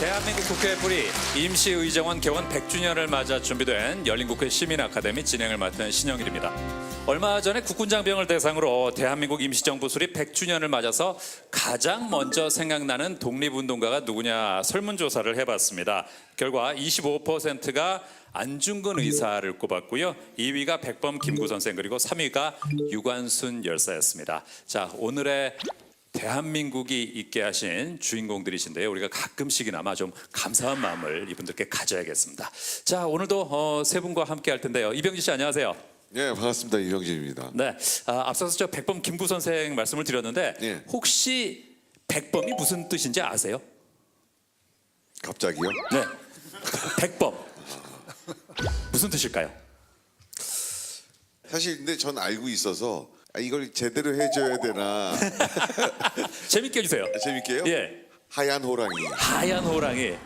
대한민국 국회 뿌리 임시의정원 개원 100주년을 맞아 준비된 열린국회 시민아카데미 진행을 맡은 신영일입니다. 얼마 전에 국군장병을 대상으로 대한민국 임시정부 수립 100주년을 맞아서 가장 먼저 생각나는 독립운동가가 누구냐 설문조사를 해봤습니다. 결과 25%가 안중근 의사를 꼽았고요. 2위가 백범 김구 선생, 그리고 3위가 유관순 열사였습니다. 자, 오늘의 대한민국이 있게 하신 주인공들이신데요. 우리가 가끔씩이나마 좀 감사한 마음을 이분들께 가져야겠습니다. 자, 오늘도 세 분과 함께 할 텐데요. 이병진 씨 안녕하세요. 네, 반갑습니다. 이병진입니다. 네, 앞서서 저 백범 김구 선생 말씀을 드렸는데 네. 혹시 백범이 무슨 뜻인지 아세요? 갑자기요? 네, 백범 무슨 뜻일까요? 사실 근데 전 알고 있어서 이걸 제대로 해줘야 되나 재밌게 해주세요. 재밌게요? 예, 하얀 호랑이. 하얀 호랑이,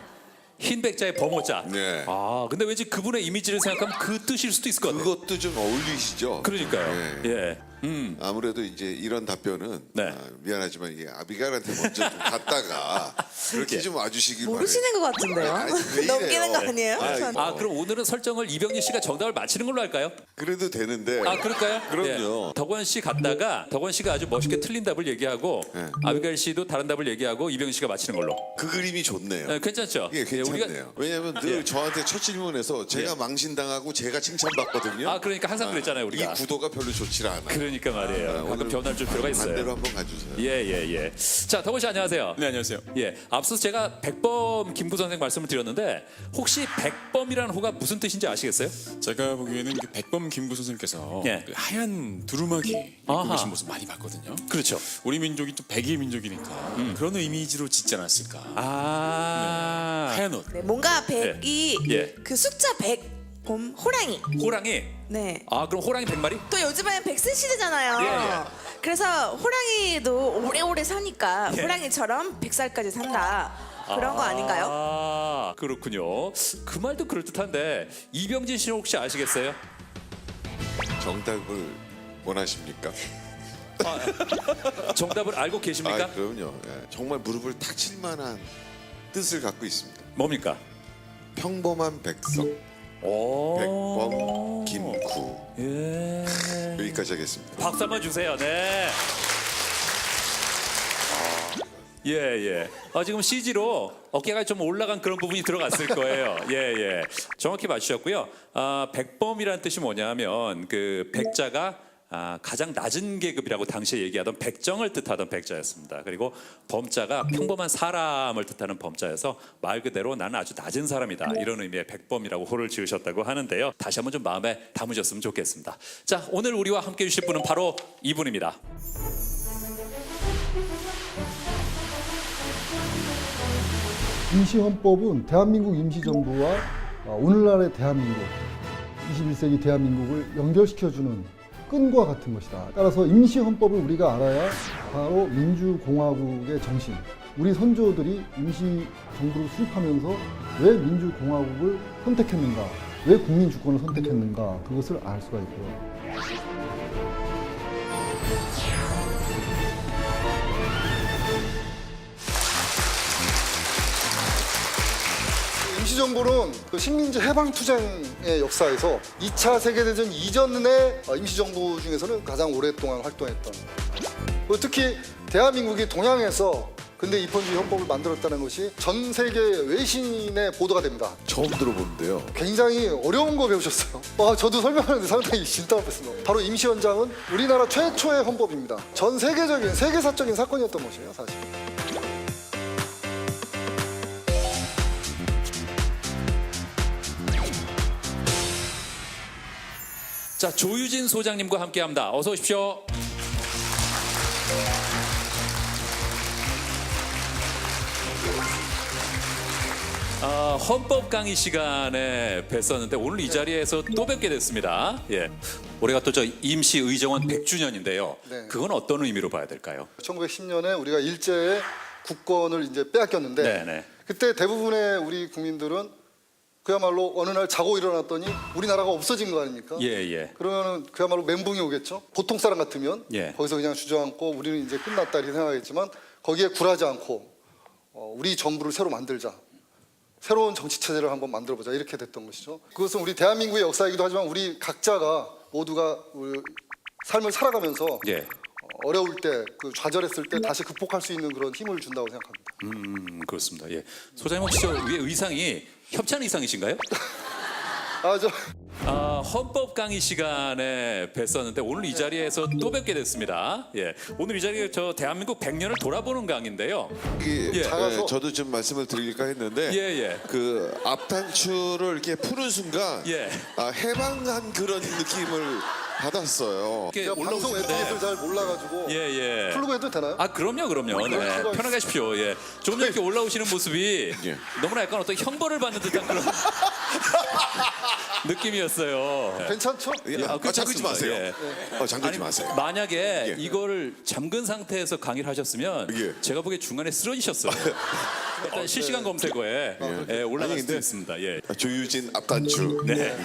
흰 백자에 범호자. 네. 아, 근데 왠지 그분의 이미지를 생각하면 그 뜻일 수도 있을 것 같아요. 그것도 좀 어울리시죠? 그러니까요. 네. 예. 아무래도 이제 이런 답변은 네. 미안하지만 이게 아비가일한테 먼저 좀 갔다가 그렇게 좀 와주시길 바래요. 모르시는 것 같은데요. 아니, 왜 이래요? 넘기는 거 아니에요? 저한테. 아, 그럼 오늘은 설정을 이병진 씨가 정답을 맞히는 걸로 할까요? 그래도 되는데. 아, 그럴까요? 그럼요. 예. 덕원 씨 갔다가 덕원 씨가 아주 멋있게 틀린 답을 얘기하고 네. 아비가일 씨도 다른 답을 얘기하고 이병진 씨가 맞히는 걸로. 그 그림이 좋네요. 예, 괜찮죠? 예, 괜찮네요. 우리가 왜냐하면 늘 예. 저한테 첫 질문에서 제가 예. 망신당하고 제가 칭찬받거든요. 아, 그러니까 항상 그랬잖아요, 우리가. 이 구도가 별로 좋지 않아요. 그러니까 말이에요. 가끔 오늘 변화를 줄 필요가 있어요. 반대로 한번 가주세요. 예. 자, 덕원 씨 안녕하세요. 네, 안녕하세요. 예, 앞서 제가 백범 김구 선생 말씀을 드렸는데 혹시 백범이라는 호가 무슨 뜻인지 아시겠어요? 제가 보기에는 그 백범 김구 선생님께서 예. 그 하얀 두루마기 입고 아하. 계신 모습 많이 봤거든요. 그렇죠. 우리 민족이 또 백의 민족이니까 그런 이미지로 짓지 않았을까. 아, 하얀 옷. 네, 뭔가 백이 예. 그 숫자 100, 호랑이. 호랑이. 네. 아, 그럼 호랑이 100마리? 또 요즘엔 백세 시대잖아요. 예. 그래서 호랑이도 오래오래 사니까 예. 호랑이처럼 100살까지 산다. 그런 거 아닌가요? 아, 그렇군요. 그 말도 그럴듯한데 이병진 씨는 혹시 아시겠어요? 정답을 원하십니까? 정답을 알고 계십니까? 아, 그럼요. 예. 정말 무릎을 탁 칠 만한 뜻을 갖고 있습니다. 뭡니까? 평범한 백성, 오. 백범 김구. 예. 여기까지 하겠습니다. 박수 한번 주세요. 네. 예. 지금 CG로 어깨가 좀 올라간 그런 부분이 들어갔을 거예요. 예. 정확히 맞추셨고요. 백범이라는 뜻이 뭐냐면 그 백자가 가장 낮은 계급이라고 당시에 얘기하던 백정을 뜻하던 백자였습니다. 그리고 범자가 평범한 사람을 뜻하는 범자여서 말 그대로 나는 아주 낮은 사람이다, 이런 의미의 백범이라고 호를 지으셨다고 하는데요. 다시 한번 좀 마음에 담으셨으면 좋겠습니다. 자, 오늘 우리와 함께 해주실 분은 바로 이분입니다. 임시헌법은 대한민국 임시정부와 오늘날의 대한민국, 21세기 대한민국을 연결시켜주는 끈과 같은 것이다. 따라서 임시헌법을 우리가 알아야 바로 민주공화국의 정신, 우리 선조들이 임시정부를 수립하면서 왜 민주공화국을 선택했는가, 왜 국민주권을 선택했는가, 그것을 알 수가 있고요. 임시정부는 그 식민지 해방투쟁의 역사에서 2차 세계대전 이전의 임시정부 중에서는 가장 오랫동안 활동했던, 특히 대한민국이 동양에서 근대 입헌주의 헌법을 만들었다는 것이 전 세계 외신의 보도가 됩니다. 처음 들어보는데요. 굉장히 어려운 거 배우셨어요. 저도 설명하는데 상당히 진땀했습니다. 바로 임시헌장은 우리나라 최초의 헌법입니다. 전 세계적인 세계사적인 사건이었던 것이에요, 사실. 자, 조유진 소장님과 함께합니다. 어서 오십시오. 헌법 강의 시간에 뵀었는데 오늘 이 자리에서 또 뵙게 됐습니다. 예, 올해가 또 저 임시 의정원 100주년인데요. 네. 그건 어떤 의미로 봐야 될까요? 1910년에 우리가 일제의 국권을 이제 빼앗겼는데 네네. 그때 대부분의 우리 국민들은 그야말로 어느 날 자고 일어났더니 우리나라가 없어진 거 아닙니까? 예. 그러면은 그야말로 멘붕이 오겠죠. 보통 사람 같으면 예. 거기서 그냥 주저앉고 우리는 이제 끝났다 이렇게 생각하겠지만 거기에 굴하지 않고 우리 정부를 새로 만들자. 새로운 정치 체제를 한번 만들어보자 이렇게 됐던 것이죠. 그것은 우리 대한민국의 역사이기도 하지만 우리 각자가 모두가 우리 삶을 살아가면서 예. 어려울 때, 그 좌절했을 때 다시 극복할 수 있는 그런 힘을 준다고 생각합니다. 그렇습니다. 예. 소장님 혹시 저 위에 의상이 협찬 의상이신가요? 헌법 강의 시간에 뵀었는데 오늘 이 자리에서 또 뵙게 됐습니다. 예. 오늘 이 자리에 저 대한민국 100년을 돌아보는 강의인데요. 이게 예. 작아서. 저도 좀 말씀을 드릴까 했는데 예. 그 앞단추를 이렇게 푸는 순간 예. 해방한 그런 느낌을 받았어요. 이렇게 제가 방송 올라오시는데 에티켓을 잘 몰라가지고 예. 풀고 해도 되나요? 아 그럼요. 네. 수가 편하게 하십시오. 예. 조금 전에 이렇게 올라오시는 모습이 예. 너무나 약간 어떤 형벌을 받는 듯한 그런 느낌이었어요. 괜찮죠? 잠그지 마세요. 예. 잠그지 마세요. 만약에 예. 이걸 잠근 상태에서 강의를 하셨으면 예. 제가 보기에 중간에 쓰러지셨어요. 일단 실시간 검색어에 올라갈 아니, 수도 근데- 있습니다. 예. 조유진 앞단추. 네. 예.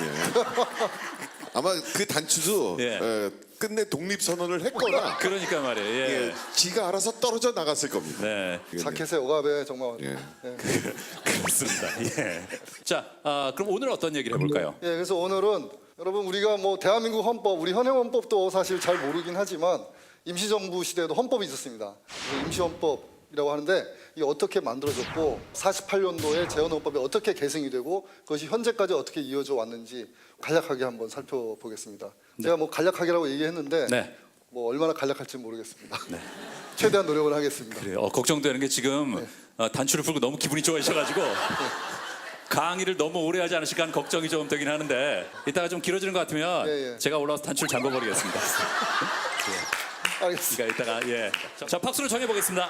아마 그 단추도 예. 끝내 독립선언을 했거나 그러니까 말이에요. 예. 예, 지가 알아서 떨어져 나갔을 겁니다. 네. 자켓에 억압에 정말. 예. 그렇습니다. 예. 자, 그럼 오늘 어떤 얘기를 해볼까요? 예, 그래서 오늘은 여러분 우리가 뭐 대한민국 헌법, 우리 현행 헌법도 사실 잘 모르긴 하지만 임시정부 시대에도 헌법이 있었습니다. 그래서 임시헌법이라고 하는데 이게 어떻게 만들어졌고 48년도에 재헌헌법이 어떻게 개정이 되고 그것이 현재까지 어떻게 이어져 왔는지 간략하게 한번 살펴보겠습니다. 제가 뭐 간략하게라고 얘기했는데 네. 뭐 얼마나 간략할지 모르겠습니다. 최대한 노력을 하겠습니다. 그래요. 걱정되는 게 지금 단추를 풀고 너무 기분이 좋아지셔가지고 강의를 너무 오래 하지 않으실까 하는 걱정이 좀 되긴 하는데 이따가 좀 길어지는 것 같으면 예. 제가 올라와서 단추를 잠궈버리겠습니다. 알겠습니다. 그러니까 이따가 예. 자, 박수로 정해보겠습니다.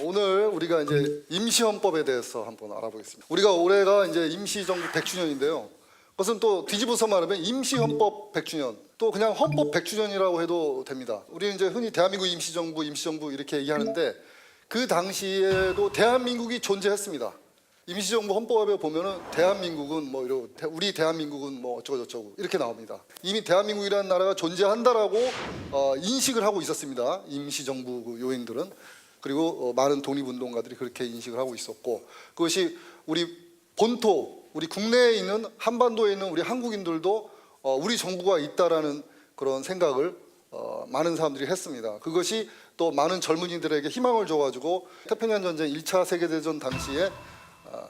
오늘 우리가 이제 임시헌법에 대해서 한번 알아보겠습니다. 우리가 올해가 이제 임시정부 100주년인데요. 그것은 또 뒤집어서 말하면 임시헌법 100주년, 또 그냥 헌법 100주년이라고 해도 됩니다. 우리는 이제 흔히 대한민국 임시정부 이렇게 얘기하는데 그 당시에도 대한민국이 존재했습니다. 임시정부 헌법에 보면은 대한민국은 뭐 이러고 우리 대한민국은 뭐 어쩌고저쩌고 이렇게 나옵니다. 이미 대한민국이라는 나라가 존재한다라고 인식을 하고 있었습니다. 임시정부 그 요인들은. 그리고 많은 독립운동가들이 그렇게 인식을 하고 있었고 그것이 우리 본토, 우리 국내에 있는 한반도에 있는 우리 한국인들도 우리 정부가 있다라는 그런 생각을 많은 사람들이 했습니다. 그것이 또 많은 젊은이들에게 희망을 줘가지고 태평양 전쟁 1차 세계대전 당시에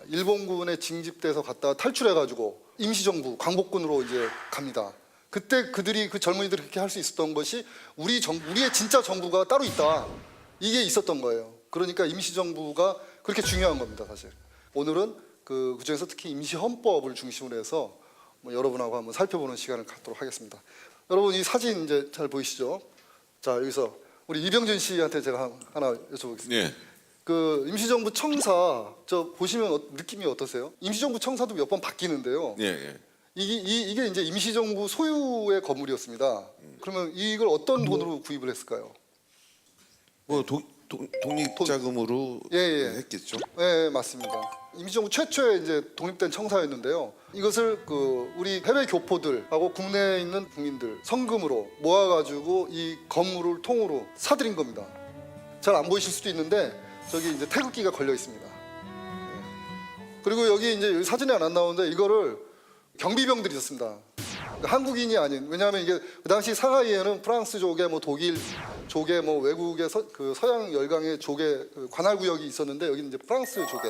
일본군에 징집돼서 갔다가 탈출해가지고 임시정부 광복군으로 이제 갑니다. 그때 그들이 그 젊은이들이 그렇게 할 수 있었던 것이 우리의 진짜 정부가 따로 있다. 이게 있었던 거예요. 그러니까 임시정부가 그렇게 중요한 겁니다, 사실. 오늘은 그중에서 특히 임시헌법을 중심으로 해서 뭐 여러분하고 한번 살펴보는 시간을 갖도록 하겠습니다. 여러분 이 사진 이제 잘 보이시죠? 자 여기서 우리 이병준 씨한테 제가 하나 여쭤보겠습니다. 예. 그 임시정부 청사 저 보시면 느낌이 어떠세요? 임시정부 청사도 몇 번 바뀌는데요. 예. 이게 이제 임시정부 소유의 건물이었습니다. 그러면 이걸 어떤 돈으로 구입을 했을까요? 뭐 독립자금으로 예. 했겠죠. 네, 맞습니다. 임시정부 최초의 이제 독립된 청사였는데요. 이것을 우리 해외 교포들하고 국내에 있는 국민들 성금으로 모아가지고 이 건물을 통으로 사들인 겁니다. 잘 안 보이실 수도 있는데 저기 이제 태극기가 걸려 있습니다. 그리고 여기 이제 사진에 안 나오는데 이거를 경비병들이 있었습니다. 한국인이 아닌, 왜냐하면 이게 그 당시 상하이에는 프랑스 조개, 뭐 독일 조개, 뭐 외국의 서양 열강의 조개 관할 구역이 있었는데 여기는 이제 프랑스 조개.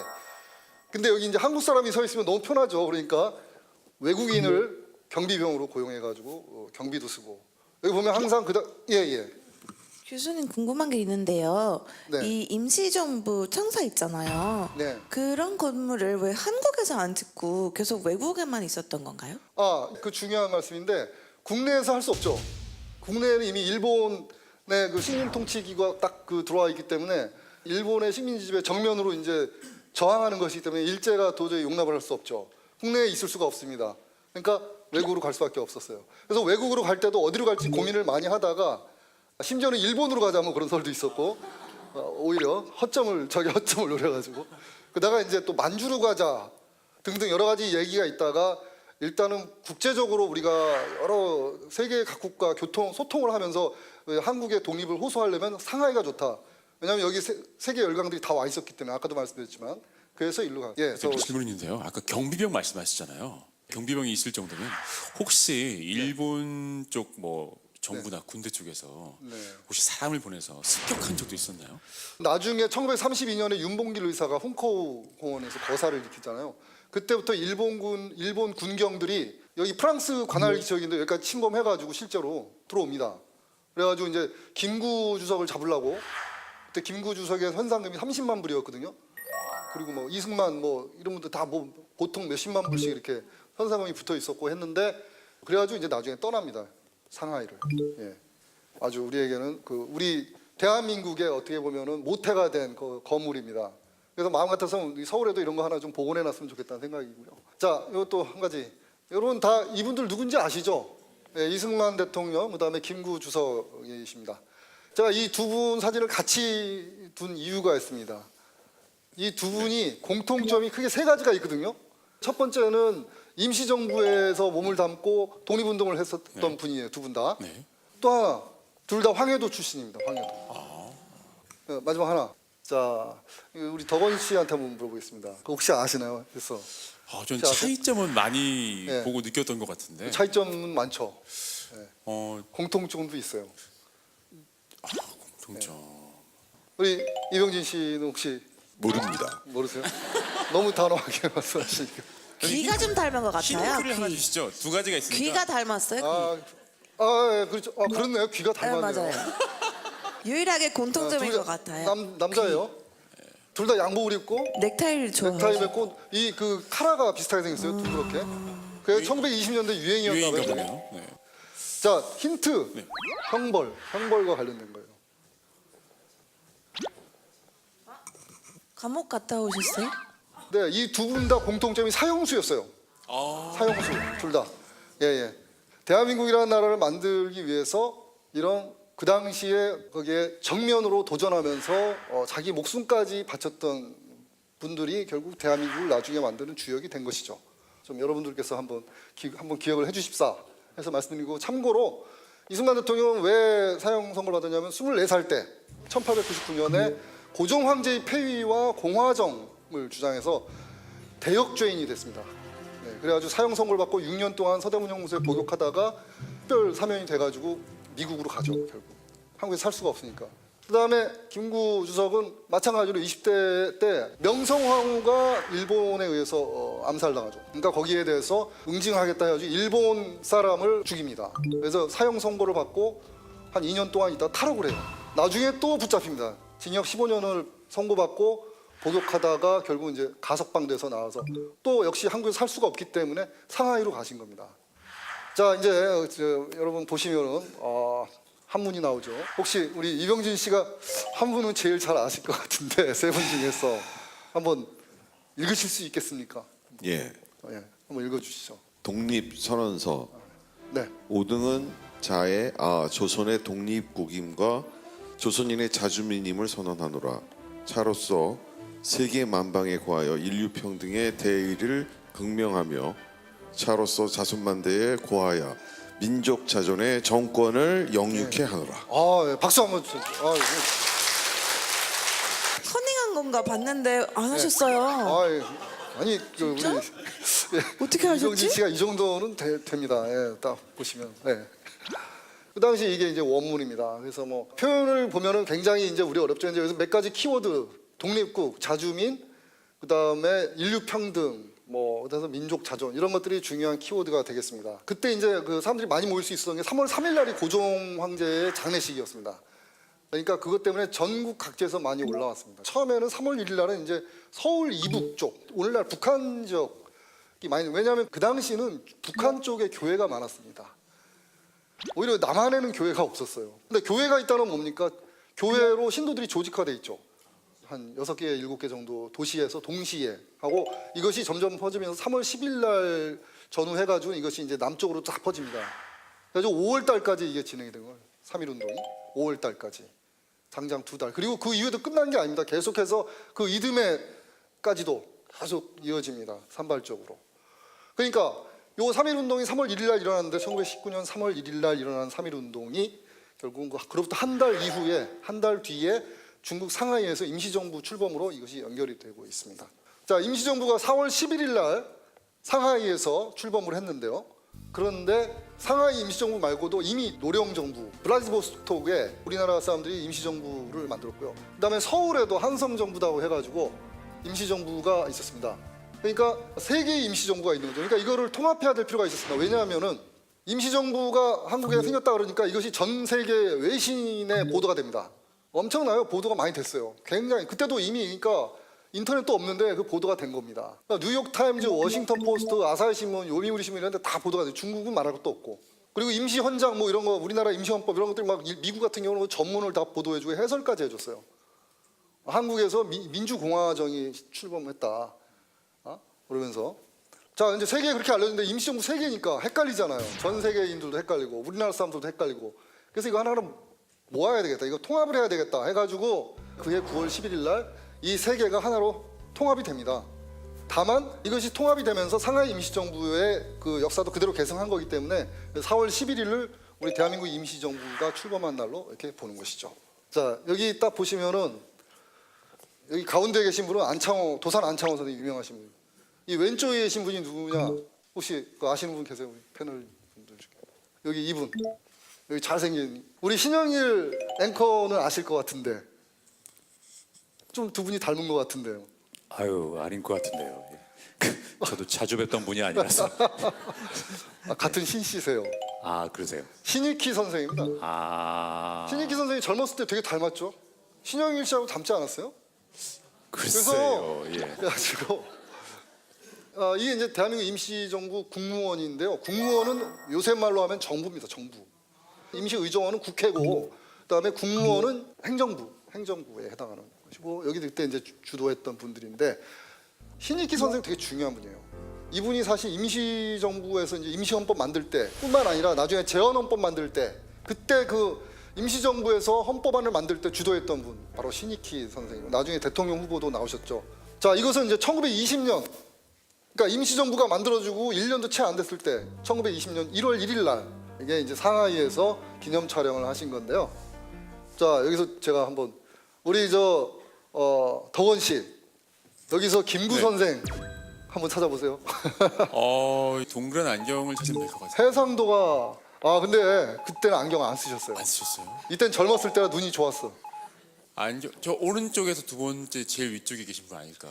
근데 여기 이제 한국 사람이 서 있으면 너무 편하죠. 그러니까 외국인을 경비병으로 고용해가지고 경비도 쓰고 여기 보면 항상 예. 교수님 궁금한 게 있는데요. 네. 이 임시정부 청사 있잖아요. 네. 그런 건물을 왜 한국에서 안 짓고 계속 외국에만 있었던 건가요? 그 중요한 말씀인데 국내에서 할 수 없죠. 국내에는 이미 일본의 그 식민 통치 기구가 딱 들어와 있기 때문에 일본의 식민지배 정면으로 이제 저항하는 것이기 때문에 일제가 도저히 용납을 할 수 없죠. 국내에 있을 수가 없습니다. 그러니까 외국으로 갈 수밖에 없었어요. 그래서 외국으로 갈 때도 어디로 갈지 고민을 많이 하다가 심지어는 일본으로 가자 뭐 그런 설도 있었고 오히려 허점을 노려가지고 그러다가 이제 또 만주로 가자 등등 여러 가지 얘기가 있다가 일단은 국제적으로 우리가 여러 세계 각국과 소통을 하면서 한국의 독립을 호소하려면 상하이가 좋다. 왜냐하면 여기 세계 열강들이 다 와 있었기 때문에 아까도 말씀드렸지만 그래서 일로 가. 예, 질문이 있는데요. 아까 경비병 말씀하셨잖아요. 경비병이 있을 정도면 혹시 일본 쪽 뭐 정부나 군대 쪽에서 네. 혹시 사람을 보내서 습격한 적도 있었나요? 나중에 1932년에 윤봉길 의사가 훈커우 공원에서 거사를 일으켰잖아요. 그때부터 일본 군경들이 여기 프랑스 관할 지역인데 여기까지 침범해가지고 실제로 들어옵니다. 그래가지고 이제 김구 주석을 잡으려고 그때 김구 주석의 현상금이 30만 불이었거든요. 그리고 뭐 이승만 뭐 이런 분들 다 뭐 보통 몇십만 불씩 이렇게 현상금이 붙어 있었고 했는데 그래가지고 이제 나중에 떠납니다. 상하이를. 예. 아주 우리에게는 그 우리 대한민국의 어떻게 보면은 모태가 된 그 거물입니다. 그래서 마음 같아서 서울에도 이런 거 하나 좀 복원해놨으면 좋겠다는 생각이고요. 자, 이것도 한 가지. 여러분 다 이분들 누군지 아시죠? 예, 이승만 대통령, 그다음에 김구 주석이십니다. 제가 이 두 분 사진을 같이 둔 이유가 있습니다. 이 두 분이 공통점이 크게 세 가지가 있거든요. 첫 번째는 임시정부에서 몸을 담고 독립운동을 했었던 분이에요. 두 분 다. 네. 또 하나, 둘 다 황해도 출신입니다. 황해도. 마지막 하나. 자, 우리 덕원 씨한테 한번 물어보겠습니다. 그거 혹시 아시나요? 그래서 전 자, 차이점은 많이 네. 보고 느꼈던 것 같은데. 차이점은 많죠. 공통점도 있어요. 동점. 우리 이병진 씨는 혹시 모릅니다. 모르세요? 너무 단호하게 말씀하시니까. 귀가 좀 닮은 것 같아요. 힌트를 하나 귀. 주시죠. 두 가지가 있으니까. 귀가 닮았어요. 귀. 예, 그렇죠. 그렇네요. 귀가 네, 닮았네요. 맞아요. 유일하게 공통점인 둘 것 다 같아요. 남자예요. 둘 다 양복을 입고 넥타이를 좋아해요. 넥타이 맺고 이 그 카라가 비슷하게 생겼어요. 둥그렇게. 그게 1920년대 유행이었나 유행인가 봐요. 보네요. 네. 자, 힌트. 네. 형벌과 관련된 거예요. 감옥 갔다 오셨어요? 네, 이 두 분 다 공통점이 사형수였어요. 사형수 둘 다. 예. 대한민국이라는 나라를 만들기 위해서 이런 그 당시에 거기에 정면으로 도전하면서 자기 목숨까지 바쳤던 분들이 결국 대한민국을 나중에 만드는 주역이 된 것이죠. 좀 여러분들께서 한번 기억을 해주십사 해서 말씀드리고, 참고로 이승만 대통령은 왜 사형 선고를 받았냐면 24살 때 1899년에 고종 황제의 폐위와 공화정을 주장해서 대역죄인이 됐습니다. 네, 그래가지고 사형 선고를 받고 6년 동안 서대문 형무소에 복역하다가 특별 사면이 돼가지고 미국으로 가죠. 결국 한국에 살 수가 없으니까. 그다음에 김구 주석은 마찬가지로 20대 때 명성황후가 일본에 의해서 암살당하죠. 그러니까 거기에 대해서 응징하겠다 해가지고 일본 사람을 죽입니다. 그래서 사형 선고를 받고 한 2년 동안 있다 탈옥을 해요. 나중에 또 붙잡힙니다. 징역 15년을 선고받고 복역하다가 결국 이제 가석방돼서 나와서 또 역시 한국에 살 수가 없기 때문에 상하이로 가신 겁니다. 자, 이제 여러분 보시면은 한문이 나오죠. 혹시 우리 이병진 씨가 한문은 제일 잘 아실 것 같은데 세 분 중에서 한번 읽으실 수 있겠습니까? 예. 한번 읽어주시죠. 독립선언서. 네. 5등은 조선의 독립국임과 조선인의 자주민임을 선언하노라. 차로서 세계 만방에 고하여 인류평등의 대의를 극명하며 차로서 자손만대에 고하여 민족 자존의 정권을 영육케 하노라. 예, 박수 한번 주세요. 선행한 건가 봤는데 안 하셨어요. 아니 우리 어떻게 하셨지? 이병진 씨가 이 정도는 됩니다. 예, 딱 보시면. 네. 그 당시 이게 이제 원문입니다. 그래서 뭐 표현을 보면은 굉장히 이제 우리 어렵죠. 이제 여기서 몇 가지 키워드: 독립국, 자주민, 그 다음에 인류평등, 뭐 그래서 민족 자존, 이런 것들이 중요한 키워드가 되겠습니다. 그때 이제 그 사람들이 많이 모일 수 있었던 게 3월 3일 날이 고종 황제의 장례식이었습니다. 그러니까 그것 때문에 전국 각지에서 많이 올라왔습니다. 처음에는 3월 1일 날은 이제 서울 이북 쪽, 오늘날 북한 지역이 많이, 왜냐하면 그 당시는 북한 쪽에 교회가 많았습니다. 오히려 남한에는 교회가 없었어요. 근데 교회가 있다는 뭡니까? 교회로 신도들이 조직화돼 있죠. 한 6개, 7개 정도 도시에서 동시에 하고, 이것이 점점 퍼지면서 3월 10일 날 전후해가지고 이것이 이제 남쪽으로 쫙 퍼집니다. 그래서 5월 달까지 이게 진행이 된 거예요. 3.1 운동이 5월 달까지. 당장 2달. 그리고 그 이후에도 끝난 게 아닙니다. 계속해서 그 이듬해까지도 계속 이어집니다. 산발적으로. 그러니까 요 3.1 운동이 3월 1일 날 일어났는데 1919년 3월 1일 날 일어난 3.1 운동이 결국 그로부터 한 달 이후에, 한 달 뒤에 중국 상하이에서 임시정부 출범으로 이것이 연결이 되고 있습니다. 자, 임시정부가 4월 11일 날 상하이에서 출범을 했는데요. 그런데 상하이 임시정부 말고도 이미 노령정부, 블라디보스톡에 우리나라 사람들이 임시정부를 만들었고요. 그다음에 서울에도 한성정부다고 해가지고 임시정부가 있었습니다. 그러니까 3개의 임시정부가 있는 거죠. 그러니까 이거를 통합해야 될 필요가 있었습니다. 왜냐하면은 임시정부가 한국에 생겼다 그러니까 이것이 전 세계 외신의 보도가 됩니다. 엄청나요. 보도가 많이 됐어요. 굉장히 그때도 이미 그러니까 인터넷도 없는데 그 보도가 된 겁니다. 그러니까 뉴욕타임즈, 워싱턴 포스트, 아사히 신문, 요미우리 신문 이런 데 다 보도가 돼요. 중국은 말할 것도 없고. 그리고 임시 헌장 뭐 이런 거 우리나라 임시헌법 이런 것들 막 미국 같은 경우는 전문을 다 보도해주고 해설까지 해줬어요. 한국에서 민주공화정이 출범했다. 그러면서 자 이제 세계에 그렇게 알려졌는데 임시정부 세계니까 헷갈리잖아요. 전 세계인들도 헷갈리고 우리나라 사람들도 헷갈리고. 그래서 이거 하나는 모아야 되겠다. 이거 통합을 해야 되겠다 해가지고 그해 9월 11일 날 이 세 개가 하나로 통합이 됩니다. 다만 이것이 통합이 되면서 상하이 임시정부의 그 역사도 그대로 계승한 거기 때문에 4월 11일을 우리 대한민국 임시정부가 출범한 날로 이렇게 보는 것이죠. 자 여기 딱 보시면은 여기 가운데 계신 분은 안창호, 도산 안창호 선생님 유명하신 분. 이 왼쪽에 계신 분이 누구냐? 혹시 그 아시는 분 계세요? 우리 패널 분들 중에. 여기 이분. 여기 잘생긴 우리 신영일 앵커는 아실 것 같은데 좀 두 분이 닮은 것 같은데요. 아유 아닌 것 같은데요. 예. 저도 자주 뵀던 분이 아니라서. 같은 신씨세요. 아 그러세요? 신익희 선생입니다. 아 신익희 선생이 젊었을 때 되게 닮았죠. 신영일 씨하고 닮지 않았어요? 글쎄요. 예. 그래가지고 이게 이제 대한민국 임시정부 국무원인데요. 국무원은 요새 말로 하면 정부입니다. 정부. 임시의정원은 국회고, 그다음에 국무원은 행정부에 해당하는 것이고 여기 그때 이제 주도했던 분들인데 신익희 선생님 되게 중요한 분이에요. 이분이 사실 임시정부에서 이제 임시헌법 만들 때뿐만 아니라 나중에 재헌헌법 만들 때 그때 그 임시정부에서 헌법안을 만들 때 주도했던 분 바로 신익희 선생님. 나중에 대통령 후보도 나오셨죠. 자 이것은 이제 1920년 그러니까 임시정부가 만들어지고 1년도 채 안 됐을 때 1920년 1월 1일 날 이게 이제 상하이에서 기념 촬영을 하신 건데요. 자 여기서 제가 한번 우리 덕원 씨 여기서 김구 네. 선생 한번 찾아보세요. 동그란 안경을 찾으면 될 것 같아요. 해상도가 근데 그때는 안경 안 쓰셨어요. 안 쓰셨어요? 이땐 젊었을 때라 눈이 좋았어. 안경 저 오른쪽에서 두 번째 제일 위쪽에 계신 분 아닐까?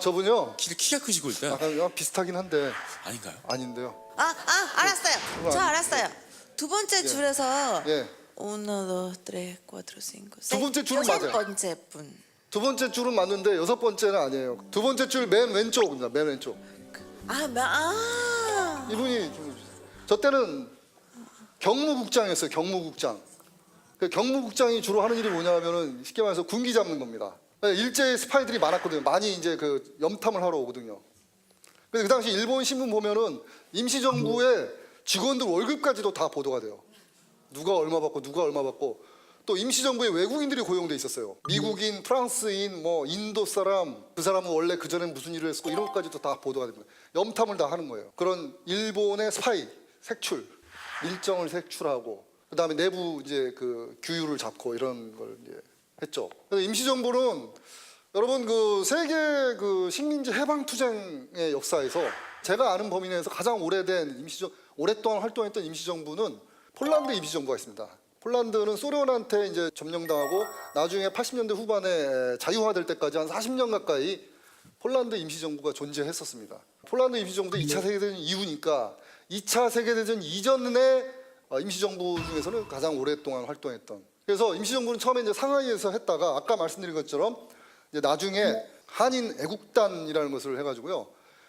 저분요. 키가 크시고 일단 약간 비슷하긴 한데 아닌가요? 아닌데요. 알았어요. 저 알았어요. 두 번째 줄에서 예. 1, 2, 3, 4, 5, 6. 두 번째 줄은 여섯 맞아요. 번째 분. 두 번째 줄은 맞는데 여섯 번째는 아니에요. 두 번째 줄 맨 왼쪽입니다. 맨 왼쪽. 이분이 저 때는 경무국장이었어요. 경무국장. 그 경무국장이 주로 하는 일이 뭐냐면은 쉽게 말해서 군기 잡는 겁니다. 일제에 스파이들이 많았거든요. 많이 이제 그 염탐을 하러 오거든요. 근데 그 당시 일본 신문 보면은 임시정부의 직원들 월급까지도 다 보도가 돼요. 누가 얼마 받고 누가 얼마 받고 또 임시정부에 외국인들이 고용돼 있었어요. 미국인, 프랑스인, 뭐 인도 사람, 그 사람은 원래 그 전에 무슨 일을 했고 이런 것까지도 다 보도가 됩니다. 염탐을 다 하는 거예요. 그런 일본의 스파이, 색출, 일정을 색출하고 그다음에 내부 이제 그 규율을 잡고 이런 걸 이제 했죠. 그래서 임시정부는 여러분 그 세계 그 식민지 해방 투쟁의 역사에서 제가 아는 범위 내에서 가장 오래된 오랫동안 활동했던 임시정부는 폴란드 임시정부가 있습니다. 폴란드는 소련한테 이제 점령당하고 나중에 80년대 후반에 자유화될 때까지 한 40년 가까이 폴란드 임시정부가 존재했었습니다. 폴란드 임시정부도 2차 세계대전 이후니까 2차 세계대전 이전의 임시정부 중에서는 가장 오랫동안 활동했던. 그래서 임시정부는 처음에 이제 상하이에서 했다가 아까 말씀드린 것처럼 이제 나중에 한인 애국단이라는 것을 해가지고요.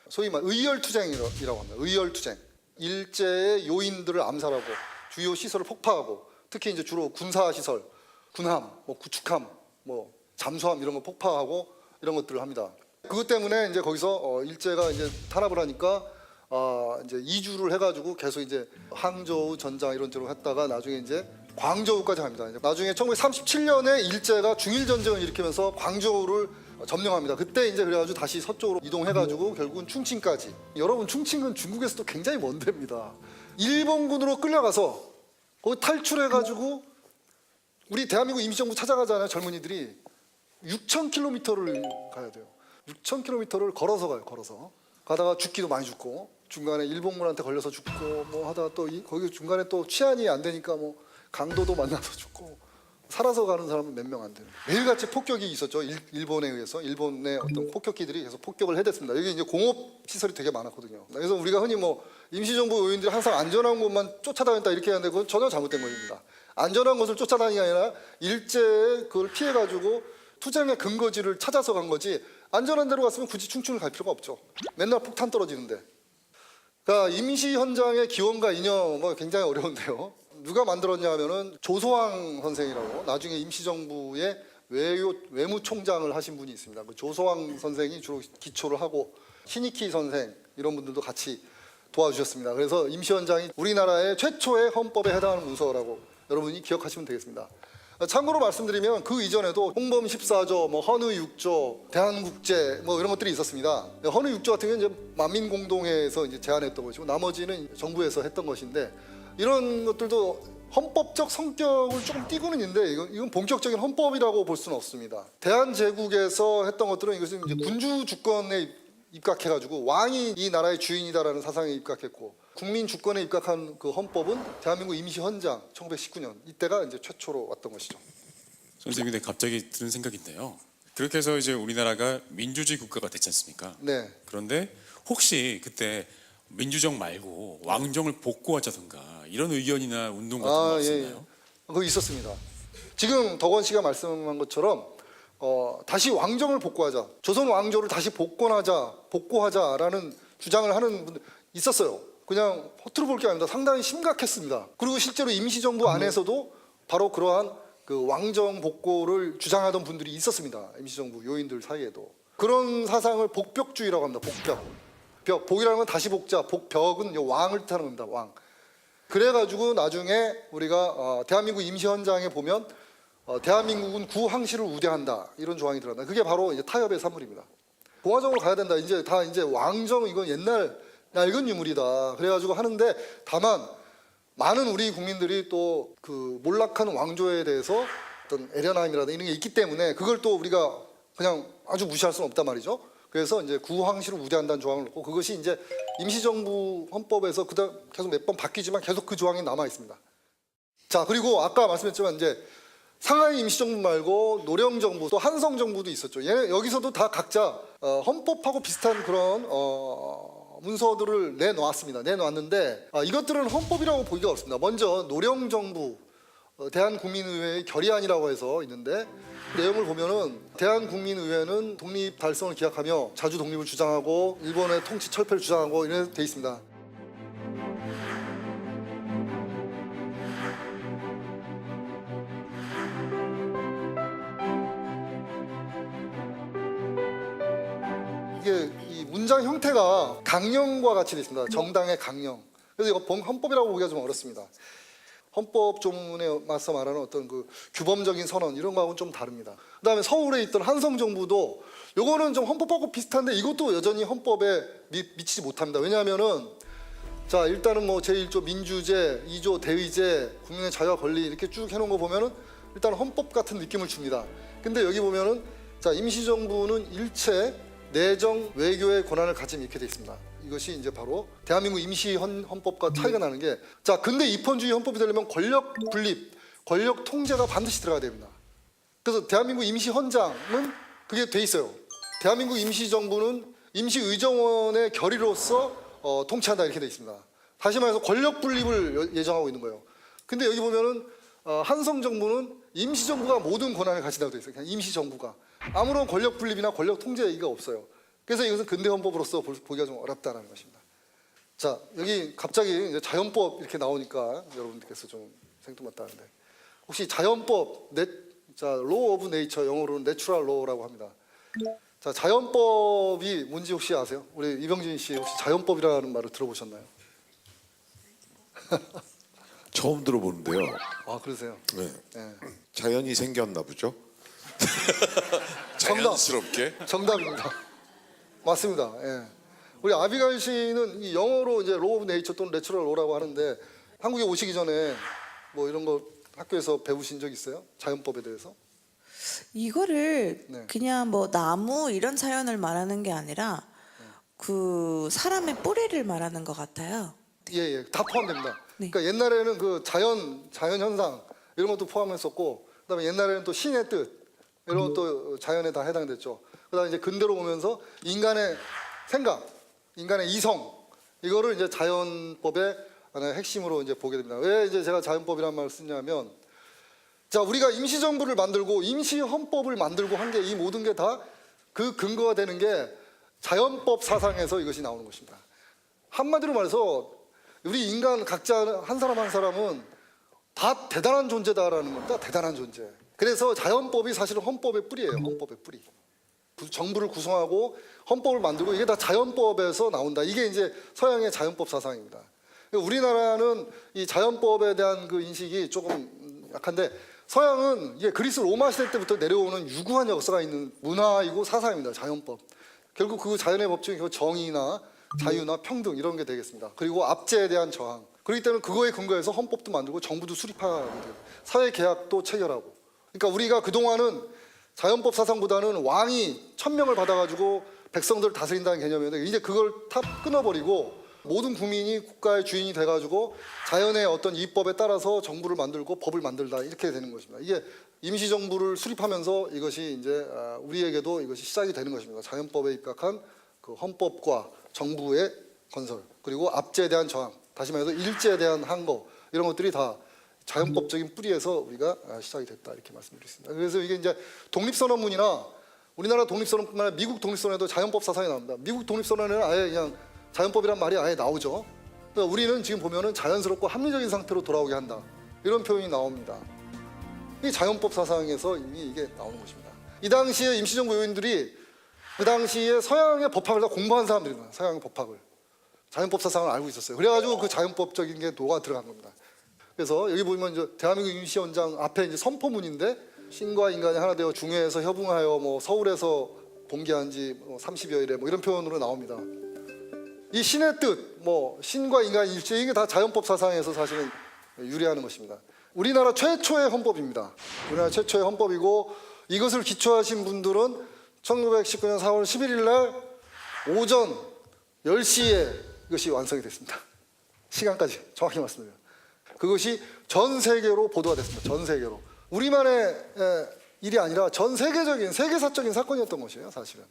소위 말 의열투쟁이라고 합니다. 의열투쟁. 일제의 요인들을 암살하고 주요 시설을 폭파하고 특히 이제 주로 군사 시설, 군함, 뭐 구축함, 뭐 잠수함 이런 거 폭파하고 이런 것들을 합니다. 그것 때문에 이제 거기서 일제가 이제 탄압을 하니까 이제 이주를 해가지고 계속 이제 항저우 전장 이런 쪽으로 했다가 나중에 이제 광저우까지 갑니다. 이제 나중에 1937년에 일제가 중일 전쟁을 일으키면서 광저우를 점령합니다. 그때 이제 그래가지고 다시 서쪽으로 이동해가지고 결국은 충칭까지. 여러분 충칭은 중국에서도 굉장히 먼 데입니다. 일본군으로 끌려가서 거기 탈출해가지고 우리 대한민국 임시정부 찾아가잖아요. 젊은이들이 6,000km를 가야 돼요. 6,000km를 걸어서 가요. 걸어서 가다가 죽기도 많이 죽고 중간에 일본군한테 걸려서 죽고 뭐 하다가 또 거기 중간에 또 치안이 안 되니까 뭐 강도도 만나서 죽고 살아서 가는 사람은 몇 명 안 돼요. 매일같이 폭격이 있었죠. 일본에 의해서 일본의 어떤 폭격기들이 계속 폭격을 해댔습니다. 여기 이제 공업 시설이 되게 많았거든요. 그래서 우리가 흔히 뭐 임시정부 의원들이 항상 안전한 곳만 쫓아다녔다 이렇게 하는데 그건 전혀 잘못된 것입니다. 안전한 곳을 쫓아다니는 게 아니라 일제 그걸 피해가지고 투쟁의 근거지를 찾아서 간 거지 안전한 데로 갔으면 굳이 충청을 갈 필요가 없죠. 맨날 폭탄 떨어지는데. 그러니까 임시 현장의 기원과 이념은 굉장히 어려운데요. 누가 만들었냐 하면은 조소왕 선생이라고 나중에 임시정부의 외무총장을 하신 분이 있습니다. 그 조소왕 선생이 주로 기초를 하고 히니키 선생 이런 분들도 같이 도와주셨습니다. 그래서 임시 현장이 우리나라의 최초의 헌법에 해당하는 문서라고 여러분이 기억하시면 되겠습니다. 참고로 말씀드리면 그 이전에도 홍범 14조, 뭐 헌의 6조, 대한국제 뭐 이런 것들이 있었습니다. 헌의 6조 같은 경우는 이제 만민공동회에서 이제 제안했던 것이고 나머지는 정부에서 했던 것인데 이런 것들도 헌법적 성격을 조금 띠고는 있는데 이건 본격적인 헌법이라고 볼 수는 없습니다. 대한제국에서 했던 것들은 이것은 이제 군주 주권에 입각해가지고 왕이 이 나라의 주인이다라는 사상에 입각했고 국민 주권에 입각한 그 헌법은 대한민국 임시헌장 1919년 이때가 이제 최초로 왔던 것이죠. 선생님, 근데 갑자기 드는 생각인데요. 그렇게 해서 이제 우리나라가 민주주의 국가가 됐지 않습니까? 네. 그런데 혹시 그때 민주정 말고 왕정을 복구하자든가 이런 의견이나 운동 같은 거 없었나요? 그거 있었습니다. 지금 덕원 씨가 말씀한 것처럼 다시 왕정을 복구하자, 조선 왕조를 다시 복구하자라는 주장을 하는 분들 있었어요. 그냥 허투루 볼 게 아닙니다. 상당히 심각했습니다. 그리고 실제로 임시정부 안에서도 바로 그러한 그 왕정 복구를 주장하던 분들이 있었습니다. 임시정부 요인들 사이에도 그런 사상을 복벽주의라고 합니다. 복이라는 건 다시 복자, 복벽은 왕을 뜻하는 겁니다. 왕. 그래가지고 나중에 우리가 대한민국 임시헌장에 보면 대한민국은 구황시를 우대한다 이런 조항이 들어간다. 그게 바로 이제 타협의 산물입니다. 공화정으로 가야 된다. 이제 다 이제 왕정 이건 옛날 낡은 유물이다. 그래가지고 하는데 다만 많은 우리 국민들이 또 그 몰락한 왕조에 대해서 어떤 애련함이라든가 이런 게 있기 때문에 그걸 또 우리가 그냥 아주 무시할 수는 없단 말이죠. 그래서 이제 구황시를 우대한다는 조항을 넣고 그것이 이제 임시정부 헌법에서 그다음 계속 몇 번 바뀌지만 계속 그 조항이 남아 있습니다. 자, 그리고 아까 말씀했지만 이제 상하이 임시정부 말고 노령정부 또 한성정부도 있었죠. 여기서도 다 각자 헌법하고 비슷한 그런 문서들을 내놓았는데 이것들은 헌법이라고 보기가 어렵습니다. 먼저 노령정부 대한국민의회의 결의안이라고 해서 있는데 내용을 보면은 대한국민의회는 독립 달성을 기약하며 자주 독립을 주장하고 일본의 통치 철폐를 주장하고 이렇게 돼 있습니다. 이게 이 문장 형태가 강령과 같이 되어 있습니다. 정당의 강령. 그래서 이거 헌법이라고 보기가 좀 어렵습니다. 헌법 조문에 맞서 말하는 어떤 그 규범적인 선언 이런 거하고는 좀 다릅니다. 그다음에 서울에 있던 한성정부도 요거는 좀 헌법하고 비슷한데 이것도 여전히 헌법에 미치지 못합니다. 왜냐하면은 자 일단은 뭐 제1조 민주제, 2조 대의제, 국민의 자유와 권리 이렇게 쭉 해놓은 거 보면은 일단 헌법 같은 느낌을 줍니다. 근데 여기 보면은 자 임시정부는 일체 내정 외교의 권한을 가짐 이렇게 돼 있습니다. 이것이 이제 바로 대한민국 임시 헌법과 차이가 나는 게 자 근대 입헌주의 헌법이 되려면 권력 분립, 권력 통제가 반드시 들어가야 됩니다. 그래서 대한민국 임시 헌장은 그게 돼 있어요. 대한민국 임시정부는 임시의정원의 결의로서 통치한다 이렇게 돼 있습니다. 다시 말해서 권력 분립을 예정하고 있는 거예요. 근데 여기 보면은 한성정부는 임시정부가 모든 권한을 가진다고 돼 있어요. 그냥 임시정부가 아무런 권력 분립이나 권력 통제 얘기가 없어요. 그래서 이것은 근대 헌법으로서 보기가 좀 어렵다는 것입니다. 자 여기 갑자기 이제 자연법 이렇게 나오니까 여러분들께서 좀 생뚱맞다는데 혹시 자연법 law of nature 영어로는 natural law라고 합니다. 자 자연법이 뭔지 혹시 아세요? 우리 이병진 씨 혹시 자연법이라는 말을 들어보셨나요? 처음 들어보는데요. 아 그러세요? 네. 네. 자연이 생겼나 보죠? 정답. 자연스럽게? 정답입니다. 맞습니다. 예. 우리 아비가일 씨는 이 영어로 이제 law of nature 또는 natural law라고 하는데 한국에 오시기 전에 뭐 이런 거 학교에서 배우신 적 있어요? 자연법에 대해서? 이거를 네. 그냥 뭐 나무 이런 자연을 말하는 게 아니라 그 사람의 뿌리를 말하는 것 같아요. 예, 다 포함됩니다. 네. 그러니까 옛날에는 그 자연 현상 이런 것도 포함했었고, 그다음에 옛날에는 또 신의 뜻 이런 것도 자연에 다 해당됐죠. 그다음에 이제 근대로 오면서 인간의 생각, 인간의 이성 이거를 이제 자연법의 하나의 핵심으로 이제 보게 됩니다. 왜 이제 제가 자연법이라는 말을 쓰냐면, 자 우리가 임시정부를 만들고 임시헌법을 만들고 한 게 이 모든 게 다 그 근거가 되는 게 자연법 사상에서 이것이 나오는 것입니다. 한마디로 말해서 우리 인간 각자 한 사람 한 사람은 다 대단한 존재다라는 겁니다. 대단한 존재. 그래서 자연법이 사실은 헌법의 뿌리예요. 헌법의 뿌리. 정부를 구성하고 헌법을 만들고 이게 다 자연법에서 나온다. 이게 이제 서양의 자연법 사상입니다. 우리나라는 이 자연법에 대한 그 인식이 조금 약한데, 서양은 이게 그리스 로마 시대 때부터 내려오는 유구한 역사가 있는 문화이고 사상입니다. 자연법. 결국 그 자연의 법칙이 정의나 자유나 평등 이런 게 되겠습니다. 그리고 압제에 대한 저항. 그렇기 때문에 그거에 근거해서 헌법도 만들고 정부도 수립하게 돼요. 사회 계약도 체결하고. 그러니까 우리가 그동안은 자연법 사상보다는 왕이 천명을 받아가지고 백성들을 다스린다는 개념이었는데, 이제 그걸 다 끊어버리고 모든 국민이 국가의 주인이 돼가지고 자연의 어떤 이법에 따라서 정부를 만들고 법을 만들다 이렇게 되는 것입니다. 이게 임시정부를 수립하면서 이것이 이제 우리에게도 이것이 시작이 되는 것입니다. 자연법에 입각한 그 헌법과 정부의 건설, 그리고 압제에 대한 저항, 다시 말해서 일제에 대한 항거 이런 것들이 다 자연법적인 뿌리에서 우리가 시작이 됐다 이렇게 말씀드리겠습니다. 그래서 이게 이제 독립선언문이나 우리나라 독립선언뿐만 아니라 미국 독립선언에도 자연법 사상이 나옵니다. 미국 독립선언에는 아예 그냥 자연법이란 말이 아예 나오죠. 그러니까 우리는 지금 보면은 자연스럽고 합리적인 상태로 돌아오게 한다 이런 표현이 나옵니다. 이 자연법 사상에서 이미 이게 나오는 것입니다. 이 당시에 임시정부 요인들이 그 당시에 서양의 법학을 다 공부한 사람들입니다. 서양의 법학을, 자연법 사상을 알고 있었어요. 그래가지고 그 자연법적인 게 녹아 들어간 겁니다. 그래서 여기 보면 이제 대한민국 임시헌장 앞에 이제 선포문인데, 신과 인간이 하나 되어 중해에서 협응하여 뭐 서울에서 봉기한 지 30여일에 뭐 이런 표현으로 나옵니다. 이 신의 뜻, 뭐 신과 인간의 일체, 이게 다 자연법 사상에서 사실은 유래하는 것입니다. 우리나라 최초의 헌법입니다. 우리나라 최초의 헌법이고, 이것을 기초하신 분들은 1919년 4월 11일 날 오전 10시에 이것이 완성이 됐습니다. 시간까지 정확히 말씀드려요. 그것이 전 세계로 보도가 됐습니다. 전 세계로. 우리만의 일이 아니라 전 세계적인, 세계사적인 사건이었던 것이에요, 사실은.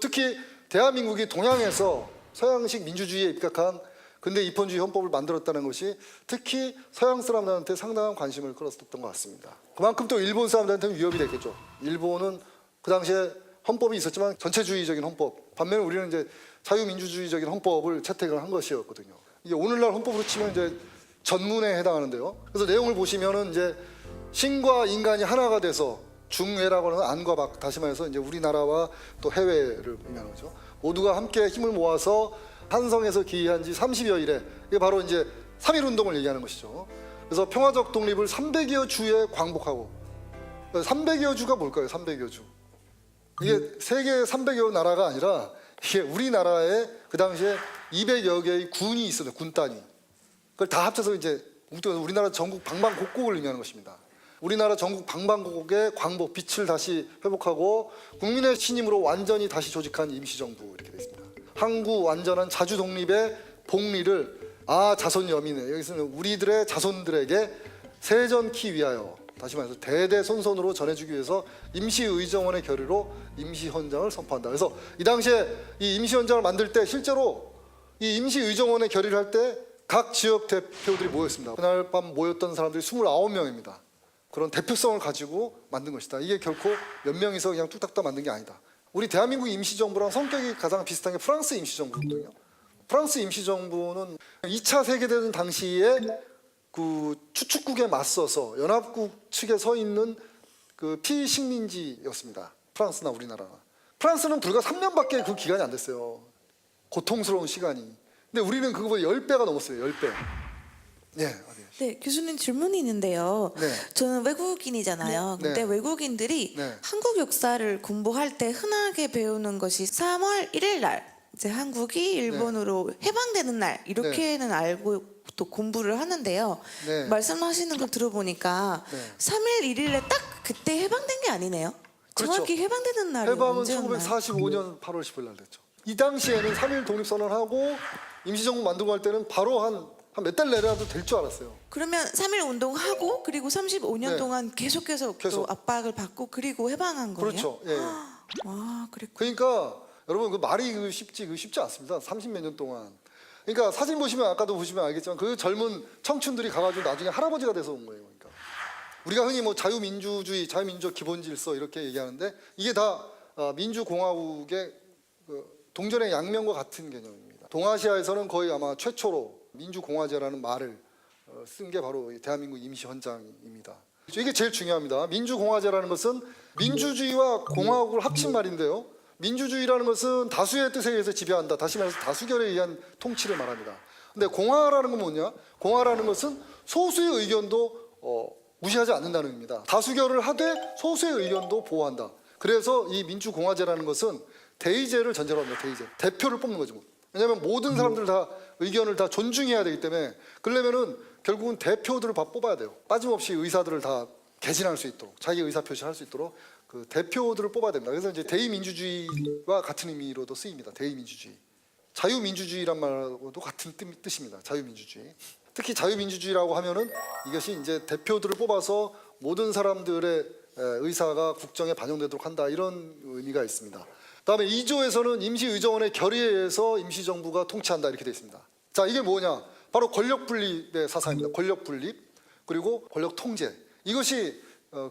특히 대한민국이 동양에서 서양식 민주주의에 입각한 근대 입헌주의 헌법을 만들었다는 것이 특히 서양 사람들한테 상당한 관심을 끌었던 것 같습니다. 그만큼 또 일본 사람들한테는 위협이 됐겠죠. 일본은 그 당시에 헌법이 있었지만 전체주의적인 헌법, 반면에 우리는 이제 자유민주주의적인 헌법을 채택을 한 것이었거든요. 이게 오늘날 헌법으로 치면 이제 전문에 해당하는데요. 그래서 내용을 보시면은 이제 신과 인간이 하나가 돼서, 중해라고 하는 안과 밖, 다시 말해서 이제 우리나라와 또 해외를 의미하는 거죠. 모두가 함께 힘을 모아서 한성에서 기이한 지 30여일에, 이게 바로 이제 3.1 운동을 얘기하는 것이죠. 그래서 평화적 독립을 300여 주에 광복하고, 300여 주가 뭘까요? 300여 주. 이게 세계 300여 나라가 아니라 이게 우리나라에 그 당시에 200여 개의 군이 있었어요. 군단위. 그걸 다 합쳐서 이제 우리나라 전국 방방곡곡을 의미하는 것입니다. 우리나라 전국 방방곡곡의 광복, 빛을 다시 회복하고 국민의 신임으로 완전히 다시 조직한 임시정부 이렇게 되어 있습니다. 항구 완전한 자주 독립의 복리를 자손 여민에, 여기서는 우리들의 자손들에게 세전키 위하여, 다시 말해서 대대손손으로 전해주기 위해서 임시의정원의 결의로 임시헌장을 선포한다. 그래서 이 당시에 이 임시헌장을 만들 때 실제로 이 임시의정원의 결의를 할 때 각 지역 대표들이 모였습니다. 그날 밤 모였던 사람들이 29명입니다. 그런 대표성을 가지고 만든 것이다. 이게 결코 몇 명이서 그냥 뚝딱 다 만든 게 아니다. 우리 대한민국 임시정부랑 성격이 가장 비슷한 게 프랑스 임시정부거든요. 프랑스 임시정부는 2차 세계대전 당시에 그 추축국에 맞서서 연합국 측에 서 있는 그 피식민지였습니다. 프랑스나 우리나라. 프랑스는 불과 3년밖에 그 기간이 안 됐어요. 고통스러운 시간이. 근데 우리는 그거보다 10배가 넘었어요. 10배. 네, 교수님 질문이 있는데요. 네. 저는 외국인이잖아요. 네. 근데 외국인들이 네. 한국 역사를 공부할 때 흔하게 배우는 것이 3월 1일 날 이제 한국이 일본으로 해방되는 날 이렇게는 알고 또 공부를 하는데요. 네. 말씀하시는 거 들어보니까 네. 3일 1일에 딱 그때 해방된 게 아니네요. 그렇죠. 정확히 해방되는 날이 해방은 언제였나요? 1945년 8월 10일 날 됐죠. 이 당시에는 3일 독립선언하고 임시정부 만들고 할 때는 바로 한 몇 달 내라도 될 줄 알았어요. 그러면 3일 운동하고 그리고 35년 네. 동안 계속해서 또 계속. 압박을 받고 그리고 해방한 거예요? 그렇죠. 예. 와, 그랬고. 그러니까 여러분 그 말이 쉽지 않습니다. 30몇 년 동안. 그러니까 사진 보시면 아까도 보시면 알겠지만 그 젊은 청춘들이 가가지고 나중에 할아버지가 돼서 온 거예요. 그러니까 우리가 흔히 뭐 자유민주주의, 자유민주적 기본질서 이렇게 얘기하는데 이게 다 민주공화국의 그 동전의 양면과 같은 개념입니다. 동아시아에서는 거의 아마 최초로 민주공화제라는 말을 쓴 게 바로 이 대한민국 임시헌장입니다. 이게 제일 중요합니다. 민주공화제라는 것은 민주주의와 공화국을 합친 말인데요. 민주주의라는 것은 다수의 뜻에 의해서 지배한다. 다시 말해서 다수결에 의한 통치를 말합니다. 근데 공화라는 건 뭐냐? 공화라는 것은 소수의 의견도 무시하지 않는다는 의미입니다. 다수결을 하되 소수의 의견도 보호한다. 그래서 이 민주공화제라는 것은 대의제를 전제로 합니다. 대의제. 대표를 뽑는 거죠. 왜냐하면 모든 사람들 다 의견을 다 존중해야 되기 때문에 그러려면은 결국은 대표들을 다 뽑아야 돼요. 빠짐없이 의사들을 다 개진할 수 있도록 자기 의사 표시할 수 있도록 그 대표들을 뽑아야 됩니다. 그래서 이제 대의민주주의와 같은 의미로도 쓰입니다. 대의민주주의. 자유민주주의란 말하고도 같은 뜻입니다. 자유민주주의. 특히 자유민주주의라고 하면은 이것이 이제 대표들을 뽑아서 모든 사람들의 의사가 국정에 반영되도록 한다 이런 의미가 있습니다. 다음에 2조에서는 임시의정원의 결의에 의해서 임시정부가 통치한다 이렇게 되어 있습니다. 자, 이게 뭐냐? 바로 권력분립의 사상입니다. 권력분립 그리고 권력통제. 이것이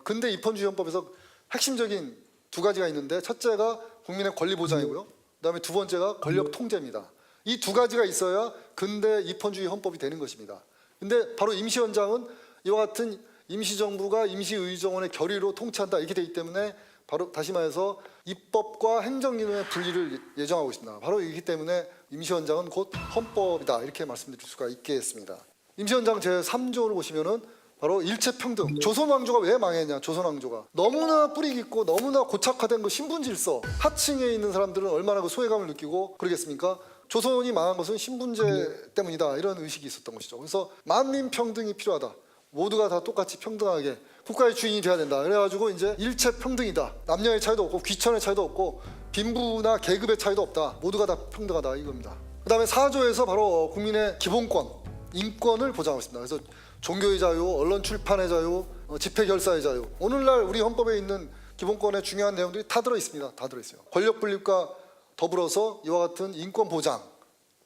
근대 입헌주의 헌법에서 핵심적인 두 가지가 있는데 첫째가 국민의 권리보장이고요. 그다음에 두 번째가 권력통제입니다. 이 두 가지가 있어야 근대 입헌주의 헌법이 되는 것입니다. 근데 바로 임시헌장은 이와 같은 임시정부가 임시의정원의 결의로 통치한다 이렇게 되기 때문에 바로 다시 말해서 입법과 행정기능의 분리를 예정하고 있습니다. 바로 이기 때문에 임시헌장은 곧 헌법이다 이렇게 말씀드릴 수가 있겠습니다. 임시헌장 제3조를 보시면은 바로 일체평등. 조선왕조가 왜 망했냐? 조선왕조가 너무나 뿌리 깊고 너무나 고착화된 그 신분질서. 하층에 있는 사람들은 얼마나 그 소외감을 느끼고 그러겠습니까? 조선이 망한 것은 신분제 때문이다 이런 의식이 있었던 것이죠. 그래서 만민평등이 필요하다. 모두가 다 똑같이 평등하게 국가의 주인이 돼야 된다. 그래가지고 이제 일체평등이다. 남녀의 차이도 없고 귀천의 차이도 없고 빈부나 계급의 차이도 없다. 모두가 다 평등하다 이겁니다. 그다음에 4조에서 바로 국민의 기본권, 인권을 보장하고 있습니다. 그래서 종교의 자유, 언론 출판의 자유, 집회 결사의 자유. 오늘날 우리 헌법에 있는 기본권의 중요한 내용들이 다 들어 있습니다. 다 들어 있어요. 권력 분립과 더불어서 이와 같은 인권 보장이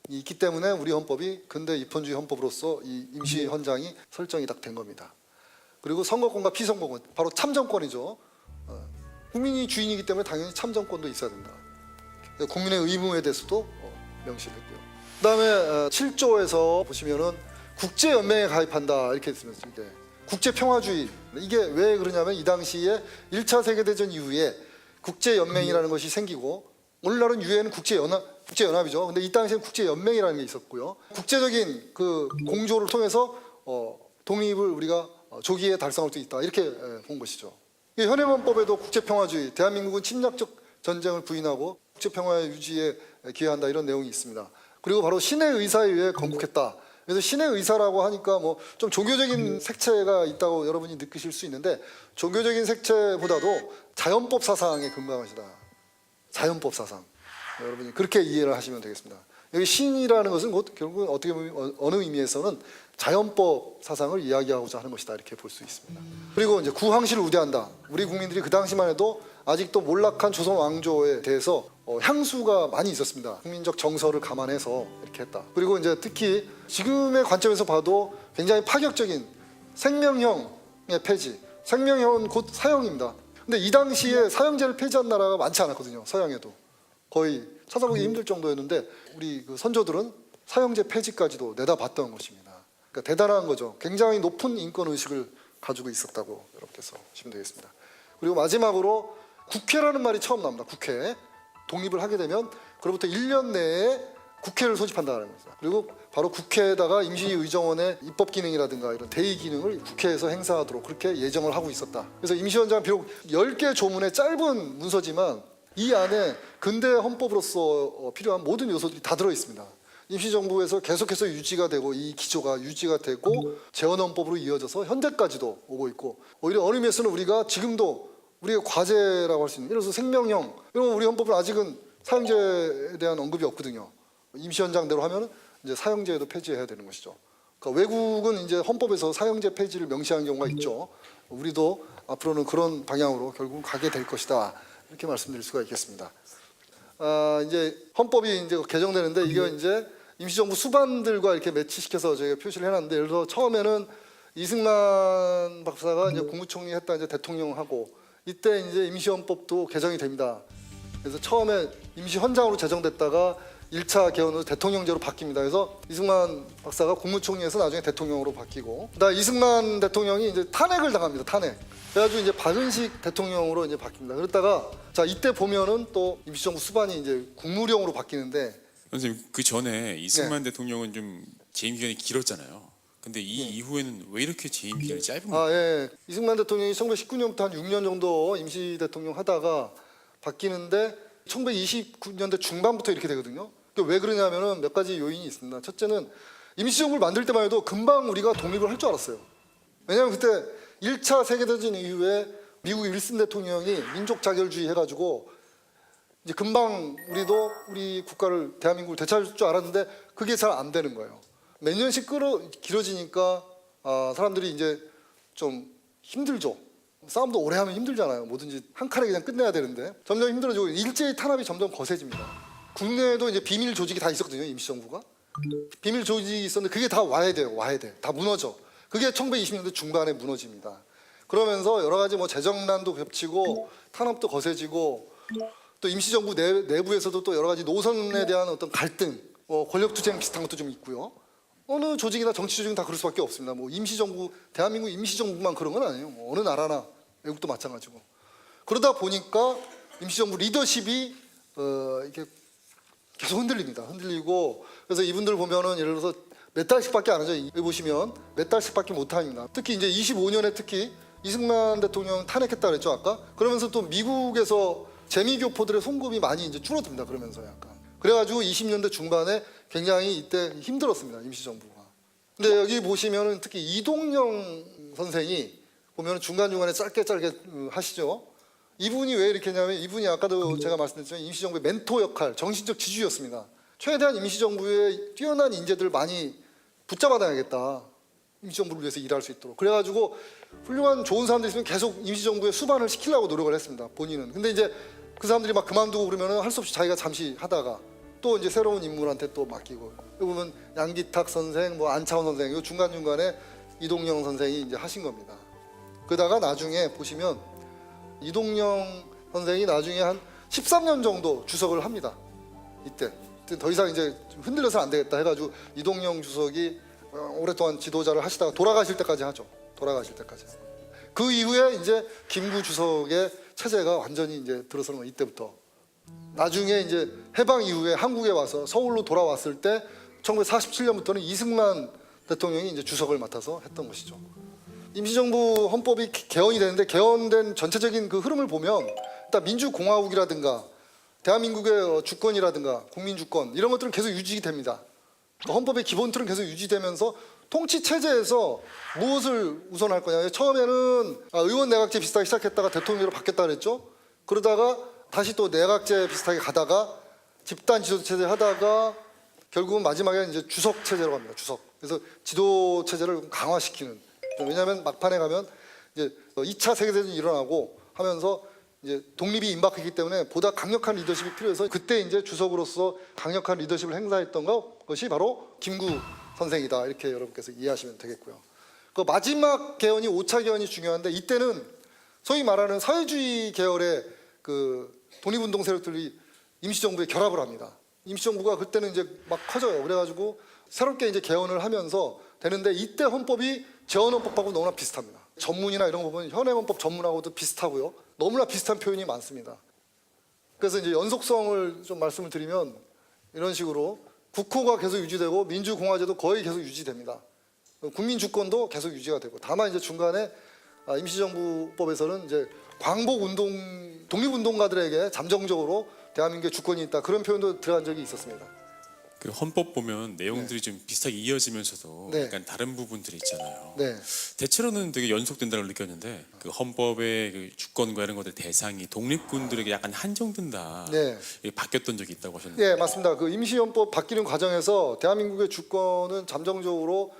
있기 때문에 우리 헌법이 근대 입헌주의 헌법으로서 이 임시헌장이 설정이 딱 된 겁니다. 그리고 선거권과 피선거권, 바로 참정권이죠. 국민이 주인이기 때문에 당연히 참정권도 있어야 된다. 국민의 의무에 대해서도 명시됐고요. 그다음에 7조에서 보시면은 국제연맹에 가입한다 이렇게 있습니다. 국제평화주의. 이게 왜 그러냐면 이 당시에 1차 세계대전 이후에 국제연맹이라는 것이 생기고 오늘날은 유엔 국제연합이죠. 근데 이 당시에는 국제연맹이라는 게 있었고요. 국제적인 그 공조를 통해서 독립을 우리가 조기에 달성할 수 있다 이렇게 본 것이죠. 현행헌법에도 국제평화주의, 대한민국은 침략적 전쟁을 부인하고 국제평화의 유지에 기여한다 이런 내용이 있습니다. 그리고 바로 신의 의사에 의해 건국했다. 그래서 신의 의사라고 하니까 뭐 좀 종교적인 색채가 있다고 여러분이 느끼실 수 있는데 종교적인 색채보다도 자연법 사상에 근거한 것이다. 자연법 사상. 여러분이 그렇게 이해를 하시면 되겠습니다. 여기 신이라는 것은 곧 결국은 어떻게 보면 어느 의미에서는 자연법 사상을 이야기하고자 하는 것이다 이렇게 볼 수 있습니다. 그리고 이제 구황시를 우대한다. 우리 국민들이 그 당시만 해도 아직도 몰락한 조선 왕조에 대해서 향수가 많이 있었습니다. 국민적 정서를 감안해서 이렇게 했다. 그리고 이제 특히 지금의 관점에서 봐도 굉장히 파격적인 생명형의 폐지. 생명형은 곧 사형입니다. 근데 이 당시에 사형제를 폐지한 나라가 많지 않았거든요. 서양에도 거의 찾아보기 힘들 정도였는데 우리 그 선조들은 사형제 폐지까지도 내다봤던 것입니다. 그러니까 대단한 거죠. 굉장히 높은 인권 의식을 가지고 있었다고 여러분께서 보시면 되겠습니다. 그리고 마지막으로 국회라는 말이 처음 나옵니다. 국회. 독립을 하게 되면 그로부터 1년 내에 국회를 소집한다는 겁니다. 그리고 바로 국회에다가 임시의정원의 입법 기능이라든가 이런 대의 기능을 국회에서 행사하도록 그렇게 예정을 하고 있었다. 그래서 임시헌장은 비록 10개 조문의 짧은 문서지만 이 안에 근대 헌법으로서 필요한 모든 요소들이 다 들어 있습니다. 임시정부에서 계속해서 유지가 되고 이 기조가 유지가 되고 재헌헌법으로 이어져서 현재까지도 오고 있고 오히려 어느 면에서는 우리가 지금도 우리의 과제라고 할 수 있는 예를 들어서 생명형 이런 거 우리 헌법은 아직은 사형제에 대한 언급이 없거든요. 임시헌장대로 하면은 이제 사형제도 폐지해야 되는 것이죠. 그러니까 외국은 이제 헌법에서 사형제 폐지를 명시한 경우가 있죠. 우리도 앞으로는 그런 방향으로 결국 가게 될 것이다. 이렇게 말씀드릴 수가 있겠습니다. 이제 헌법이 이제 개정되는데 이게 이제 임시정부 수반들과 이렇게 매치시켜서 저희가 표시를 해놨는데 예를 들어 처음에는 이승만 박사가 이제 국무총리 했다 이제 대통령하고 이때 이제 임시헌법도 개정이 됩니다. 그래서 처음에 임시헌장으로 제정됐다가 1차 개헌으로 대통령제로 바뀝니다. 그래서 이승만 박사가 국무총리에서 나중에 대통령으로 바뀌고, 그다음 이승만 대통령이 이제 탄핵을 당합니다. 탄핵. 그래가지고 이제 박은식 대통령으로 이제 바뀝니다. 그랬다가 자 이때 보면은 또 임시정부 수반이 이제 국무령으로 바뀌는데, 선생님 그 전에 이승만 대통령은 좀 재임 기간이 길었잖아요. 근데 이 이후에는 왜 이렇게 재임 기간이 짧은 거예요? 예. 이승만 대통령이 1919년부터 한 6년 정도 임시 대통령 하다가 바뀌는데 1929년대 중반부터 이렇게 되거든요. 왜 그러냐면은 몇 가지 요인이 있습니다. 첫째는 임시정부를 만들 때만 해도 금방 우리가 독립을 할 줄 알았어요. 왜냐하면 그때 1차 세계대전 이후에 미국 윌슨 대통령이 민족 자결주의 해가지고 이제 금방 우리도 우리 국가를 대한민국을 되찾을 줄 알았는데 그게 잘 안 되는 거예요. 몇 년씩 길어지니까 사람들이 이제 좀 힘들죠. 싸움도 오래 하면 힘들잖아요. 뭐든지 한 칸에 그냥 끝내야 되는데 점점 힘들어지고 일제히 탄압이 점점 거세집니다. 국내에도 이제 비밀 조직이 다 있었거든요. 임시정부가 비밀 조직이 있었는데 그게 다 와야 돼요. 와야 돼. 다 무너져. 그게 1920년대 중반에 무너집니다. 그러면서 여러 가지 뭐 재정난도 겹치고 탄압도 거세지고 또 임시정부 내부에서도 또 여러 가지 노선에 대한 어떤 갈등, 권력투쟁 비슷한 것도 좀 있고요. 어느 조직이나 정치 조직은 다 그럴 수밖에 없습니다. 뭐 임시정부, 대한민국 임시정부만 그런 건 아니에요. 뭐 어느 나라나 외국도 마찬가지고. 그러다 보니까 임시정부 리더십이 이렇게 계속 흔들립니다. 흔들리고 그래서 이분들 보면은 예를 들어서 몇 달씩밖에 안 하죠. 여기 보시면 몇 달씩밖에 못 합니다. 특히 이제 25년에 특히 이승만 대통령 탄핵했다 그랬죠 아까. 그러면서 또 미국에서 재미교포들의 송금이 많이 이제 줄어듭니다. 그러면서 약간. 그래가지고 20년대 중반에 굉장히 이때 힘들었습니다. 임시정부가. 근데 여기 보시면은 특히 이동영 선생이 보면은 중간중간에 짧게 하시죠. 이분이 왜 이렇게 했냐면 이분이 아까도 제가 말씀드렸지만 임시정부의 멘토 역할, 정신적 지주였습니다. 최대한 임시정부의 뛰어난 인재들을 많이 붙잡아다야겠다. 임시정부를 위해서 일할 수 있도록. 그래가지고 훌륭한 좋은 사람들이 있으면 계속 임시정부에 수반을 시키려고 노력을 했습니다. 본인은. 근데 이제 그 사람들이 막 그만두고 그러면은 할 수 없이 자기가 잠시 하다가 또 이제 새로운 인물한테 또 맡기고. 여기 보면 양기탁 선생, 뭐 안차원 선생, 요 중간중간에 이동영 선생이 이제 하신 겁니다. 그러다가 나중에 보시면 이동영 선생이 나중에 한 13년 정도 주석을 합니다. 이때 더 이상 이제 흔들려서 안 되겠다 해가지고 이동영 주석이 오랫동안 지도자를 하시다가 돌아가실 때까지 하죠. 돌아가실 때까지. 그 이후에 이제 김구 주석의 체제가 완전히 이제 들어서는 거 이때부터. 나중에 이제 해방 이후에 한국에 와서 서울로 돌아왔을 때 1947년부터는 이승만 대통령이 이제 주석을 맡아서 했던 것이죠. 임시정부 헌법이 개헌이 되는데 개헌된 전체적인 그 흐름을 보면 일단 민주공화국이라든가 대한민국의 주권이라든가 국민주권 이런 것들은 계속 유지됩니다. 헌법의 기본 틀은 계속 유지되면서 통치 체제에서 무엇을 우선할 거냐. 처음에는 의원 내각제 비슷하게 시작했다가 대통령으로 바뀌었다 그랬죠. 그러다가 다시 또 내각제 비슷하게 가다가 집단 지도 체제 하다가 결국은 마지막에 이제 주석 체제로 갑니다. 주석. 그래서 지도 체제를 강화시키는. 왜냐하면 막판에 가면 이제 2차 세계대전이 일어나고 하면서 이제 독립이 임박했기 때문에 보다 강력한 리더십이 필요해서 그때 이제 주석으로서 강력한 리더십을 행사했던 것이 바로 김구 선생이다. 이렇게 여러분께서 이해하시면 되겠고요. 그 마지막 개헌이 5차 개헌이 중요한데 이때는 소위 말하는 사회주의 계열의 그 독립운동 세력들이 임시정부에 결합을 합니다. 임시정부가 그때는 이제 막 커져요. 그래가지고 새롭게 이제 개헌을 하면서 되는데 이때 헌법이 재헌헌법하고 너무나 비슷합니다. 전문이나 이런 거 보면 현행헌법 전문하고도 비슷하고요. 너무나 비슷한 표현이 많습니다. 그래서 이제 연속성을 좀 말씀을 드리면 이런 식으로 국호가 계속 유지되고 민주공화제도 거의 계속 유지됩니다. 국민주권도 계속 유지가 되고 다만 이제 중간에 임시정부법에서는 이제 광복운동 독립운동가들에게 잠정적으로 대한민국의 주권이 있다 그런 표현도 들어간 적이 있었습니다. 그 헌법 보면 내용들이 좀 비슷하게 이어지면서도 네. 약간 다른 부분들이 있잖아요. 네. 대체로는 되게 연속된다고 느꼈는데 그 헌법의 그 주권과 이런 것들 대상이 독립군들에게 약간 한정된다. 네. 이게 바뀌었던 적이 있다고 하셨는데 예, 맞습니다. 그 임시헌법 바뀌는 과정에서 대한민국의 주권은 잠정적으로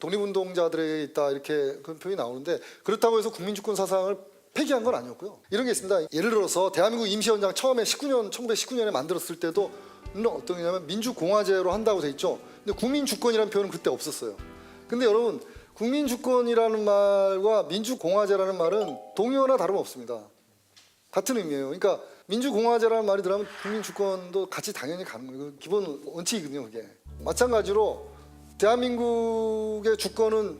독립운동자들에게 있다 이렇게 그런 표현이 나오는데 그렇다고 해서 국민주권 사상을 폐기한 건 아니었고요. 이런 게 있습니다. 예를 들어서 대한민국 임시헌장 처음에 1919년에 만들었을 때도 어떤 게냐면 민주공화제로 한다고 돼 있죠. 근데 국민주권이라는 표현은 그때 없었어요. 근데 여러분 국민주권이라는 말과 민주공화제라는 말은 동의어나 다름없습니다. 같은 의미예요. 그러니까 민주공화제라는 말이 들어가면 국민주권도 같이 당연히 가는 거예요. 기본 원칙이거든요. 그게 마찬가지로 대한민국의 주권은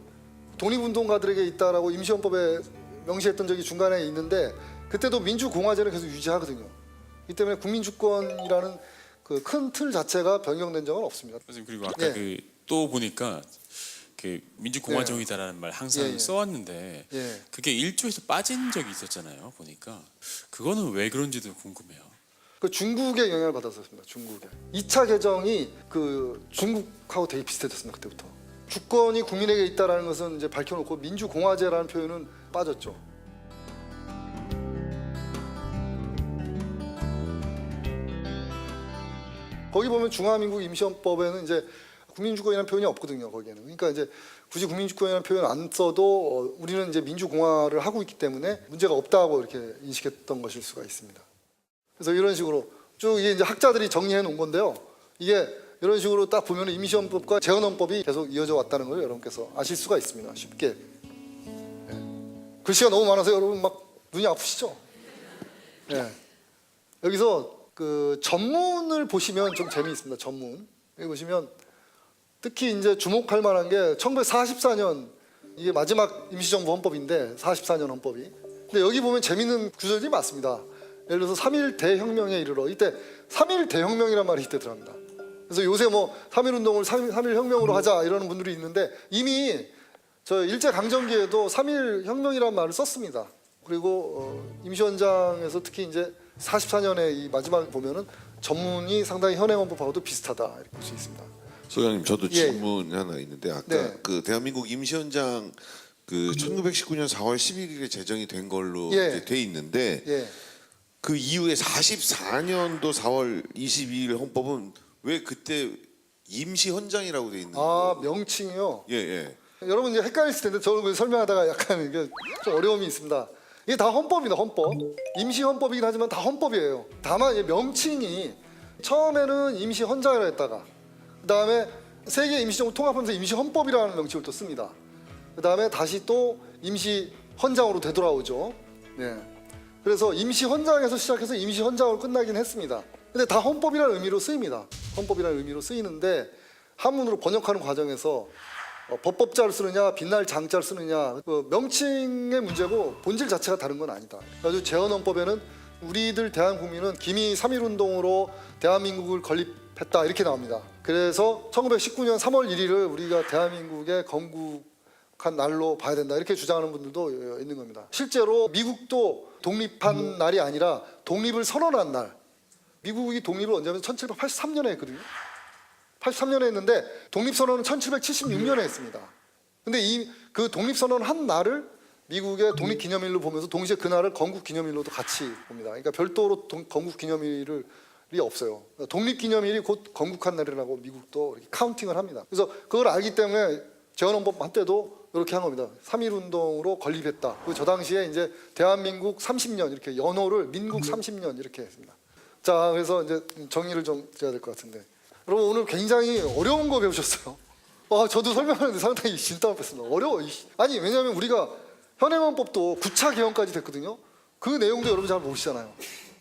독립운동가들에게 있다라고 임시헌법에 명시했던 적이 중간에 있는데 그때도 민주공화제는 계속 유지하거든요. 이 때문에 국민주권이라는 그 큰 틀 자체가 변경된 적은 없습니다. 선생님 그리고 아까 네. 그 또 보니까 그 민주공화정이다라는 말 항상 예, 예. 써왔는데 예. 그게 1조에서 빠진 적이 있었잖아요. 보니까 그거는 왜 그런지도 궁금해요. 그 중국의 영향을 받았었습니다. 중국에 2차 개정이 그 중국하고 되게 비슷해졌습니다. 그때부터 주권이 국민에게 있다라는 것은 이제 밝혀놓고 민주공화제라는 표현은 빠졌죠. 거기 보면 중화민국 임시헌법에는 이제 국민주권이라는 표현이 없거든요. 거기에는 그러니까 이제 굳이 국민주권이라는 표현 안 써도 우리는 이제 민주공화를 하고 있기 때문에 문제가 없다고 이렇게 인식했던 것일 수가 있습니다. 그래서 이런 식으로 쭉 이게 이제 학자들이 정리해 놓은 건데요. 이게 이런 식으로 딱 보면 임시헌법과 재헌헌법이 계속 이어져 왔다는 걸 여러분께서 아실 수가 있습니다. 쉽게. 네. 글씨가 너무 많아서 여러분 막 눈이 아프시죠? 네. 여기서 그 전문을 보시면 좀 재미있습니다. 전문. 여기 보시면 특히 이제 주목할 만한 게 1944년 이게 마지막 임시정부 헌법인데 44년 헌법이. 근데 여기 보면 재미있는 구절들이 많습니다. 예를 들어서 3.1 대혁명에 이르러 이때 3.1 대혁명이란 말이 이때 들어갑니다. 그래서 요새 뭐 3.1 운동을 3.1 혁명으로 하자 이러는 분들이 있는데 이미 저 일제강점기에도 3.1 혁명이라는 말을 썼습니다. 그리고 임시헌장에서 특히 이제 44년에 이 마지막 보면은 전문이 상당히 현행헌법하고도 비슷하다 이렇게 볼 수 있습니다. 소장님 저도 예, 질문 하나 있는데 아까 네. 그 대한민국 임시헌장 그 1919년 4월 11일에 제정이 된 걸로 예. 이제 돼 있는데 예. 그 이후에 44년도 4월 22일 헌법은 왜 그때 임시헌장이라고 돼 있는 아 거예요? 명칭이요. 예, 예. 여러분 이제 헷갈릴 텐데 저는 설명하다가 약간 이게 좀 어려움이 있습니다. 이게 다 헌법입니다. 헌법. 임시헌법이긴 하지만 다 헌법이에요. 다만 명칭이 처음에는 임시헌장이라 했다가 그 다음에 세계 임시정부 통합하면서 임시헌법이라는 명칭을 또 씁니다. 그 다음에 다시 또 임시헌장으로 되돌아오죠. 네. 그래서 임시헌장에서 시작해서 임시헌장으로 끝나긴 했습니다. 근데 다 헌법이라는 의미로 쓰입니다. 헌법이라는 의미로 쓰이는데 한문으로 번역하는 과정에서 법법자를 쓰느냐 빛날 장자를 쓰느냐 그 명칭의 문제고 본질 자체가 다른 건 아니다. 그래서 재헌헌법에는 우리들 대한국민은 기미 3.1운동으로 대한민국을 건립했다 이렇게 나옵니다. 그래서 1919년 3월 1일을 우리가 대한민국의 건국한 날로 봐야 된다 이렇게 주장하는 분들도 있는 겁니다. 실제로 미국도 독립한 날이 아니라 독립을 선언한 날. 미국이 독립을 언제 하면 1783년에 했거든요. 83년에 했는데 독립선언은 1776년에 했습니다. 근데 이 그 독립선언 한 날을 미국의 독립기념일로 보면서 동시에 그 날을 건국기념일로도 같이 봅니다. 그러니까 별도로 건국기념일이 없어요. 독립기념일이 곧 건국한 날이라고 미국도 이렇게 카운팅을 합니다. 그래서 그걸 알기 때문에 재헌헌법 한때도 이렇게 한 겁니다. 3.1운동으로 건립했다. 저 당시에 이제 대한민국 30년 이렇게 연호를 민국 30년 이렇게 했습니다. 자, 그래서 이제 정리를 좀 드려야 될 것 같은데. 여러분 오늘 굉장히 어려운 거 배우셨어요. 저도 설명하는데 상당히 진땀했습니다. 어려워. 아니 왜냐하면 우리가 현행헌법도 9차 개헌까지 됐거든요. 그 내용도 여러분 잘 모르시잖아요.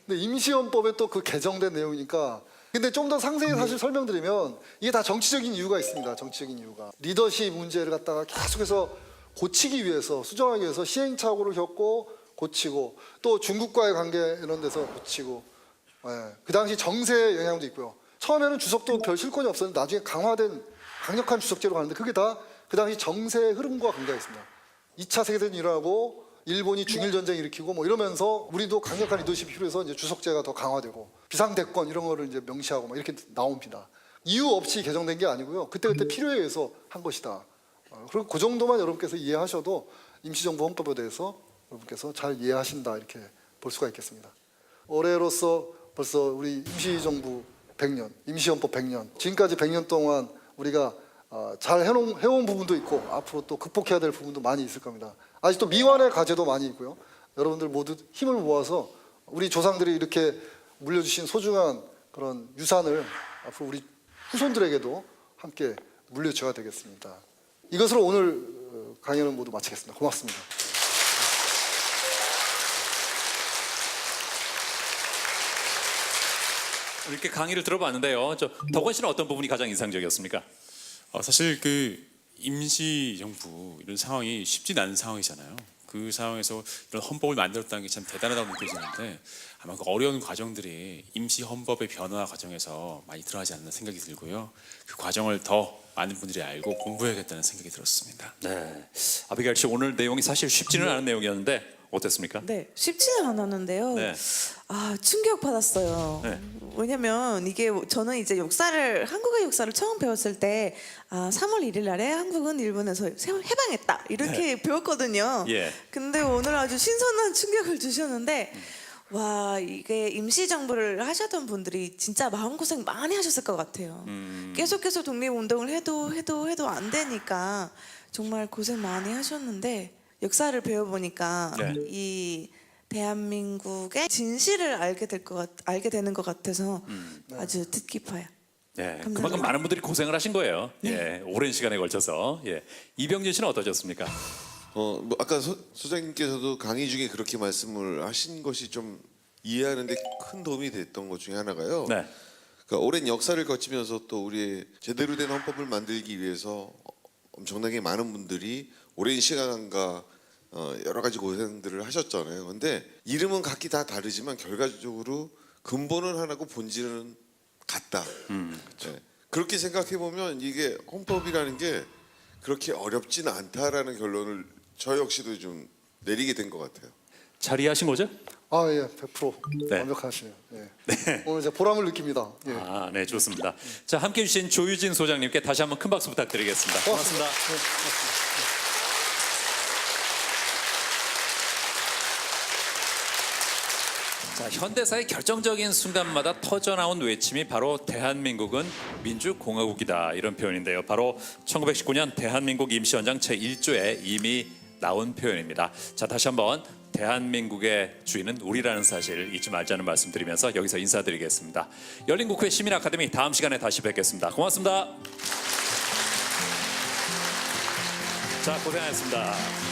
근데 임시헌법에 또 그 개정된 내용이니까. 근데 좀 더 상세히 사실 설명드리면 이게 다 정치적인 이유가 있습니다. 정치적인 이유가. 리더십 문제를 갖다가 계속해서 고치기 위해서 수정하기 위해서 시행착오를 겪고 고치고 또 중국과의 관계 이런 데서 고치고 그 당시 정세의 영향도 있고요. 처음에는 주석도 별 실권이 없었는데 나중에 강화된 강력한 주석제로 가는데 그게 다 그 당시 정세의 흐름과 관계가 있습니다. 2차 세계대전이 일어나고 일본이 중일전쟁 일으키고 뭐 이러면서 우리도 강력한 리더십이 필요해서 이제 주석제가 더 강화되고 비상대권 이런 거를 이제 명시하고 막 이렇게 나옵니다. 이유 없이 개정된 게 아니고요. 그때그때 필요에 의해서 한 것이다. 그리고 그 정도만 여러분께서 이해하셔도 임시정부 헌법에 대해서 여러분께서 잘 이해하신다 이렇게 볼 수가 있겠습니다. 올해로서 벌써 우리 임시정부 100년, 임시헌법 100년, 지금까지 100년 동안 우리가 잘 해온 부분도 있고 앞으로 또 극복해야 될 부분도 많이 있을 겁니다. 아직도 미완의 과제도 많이 있고요. 여러분들 모두 힘을 모아서 우리 조상들이 이렇게 물려주신 소중한 그런 유산을 앞으로 우리 후손들에게도 함께 물려줘야 되겠습니다. 이것으로 오늘 강연을 모두 마치겠습니다. 고맙습니다. 이렇게 강의를 들어봤는데요. 덕원 씨는 어떤 부분이 가장 인상적이었습니까? 사실 그 임시정부 이런 상황이 쉽진 않은 상황이잖아요. 그 상황에서 이런 헌법을 만들었다는 게 참 대단하다고 느껴지는데 아마 그 어려운 과정들이 임시 헌법의 변화 과정에서 많이 들어가지 않나 생각이 들고요. 그 과정을 더 많은 분들이 알고 공부해야겠다는 생각이 들었습니다. 네. 아비가일 씨 오늘 내용이 사실 쉽지는 않은 내용이었는데 어땠습니까? 네, 쉽지는 않았는데요. 네. 충격 받았어요. 네. 왜냐면 이게 저는 이제 한국의 역사를 처음 배웠을 때 3월 1일 날에 한국은 일본에서 해방했다 이렇게 배웠거든요. 예. 근데 오늘 아주 신선한 충격을 주셨는데 와, 이게 임시정부를 하셨던 분들이 진짜 마음고생 많이 하셨을 것 같아요. 계속해서 독립운동을 해도 안 되니까 정말 고생 많이 하셨는데 역사를 배워보니까 네. 이 대한민국의 진실을 알게 되는 것 같아서 아주 뜻깊어요. 네, 감사합니다. 그만큼 많은 분들이 고생을 하신 거예요. 예, 오랜 시간에 걸쳐서. 예. 이병진 씨는 어떠셨습니까? 뭐 아까 소장님께서도 강의 중에 그렇게 말씀을 하신 것이 좀 이해하는데 큰 도움이 됐던 것 중에 하나가요. 네. 그러니까 오랜 역사를 거치면서 또 우리의 제대로 된 헌법을 만들기 위해서 엄청나게 많은 분들이 오랜 시간과 여러 가지 고생들을 하셨잖아요. 근데 이름은 각기 다 다르지만 결과적으로 근본은 하나고 본질은 같다. 네. 그렇게 생각해 보면 이게 헌법이라는 게 그렇게 어렵지는 않다라는 결론을 저 역시도 좀 내리게 된 것 같아요. 잘 이해하신 거죠? 예, 100% 네. 완벽하시네요. 예. 오늘 이제 보람을 느낍니다. 예. 네, 좋습니다. 자, 함께해 주신 조유진 소장님께 다시 한번 큰 박수 부탁드리겠습니다. 고맙습니다. 네, 고맙습니다. 자, 현대사의 결정적인 순간마다 터져나온 외침이 바로 대한민국은 민주공화국이다 이런 표현인데요. 바로 1919년 대한민국 임시헌장 제1조에 이미 나온 표현입니다. 자, 다시 한번 대한민국의 주인은 우리라는 사실 잊지 말자는 말씀드리면서 여기서 인사드리겠습니다. 열린국회 시민아카데미 다음 시간에 다시 뵙겠습니다. 고맙습니다. 자, 고생하셨습니다.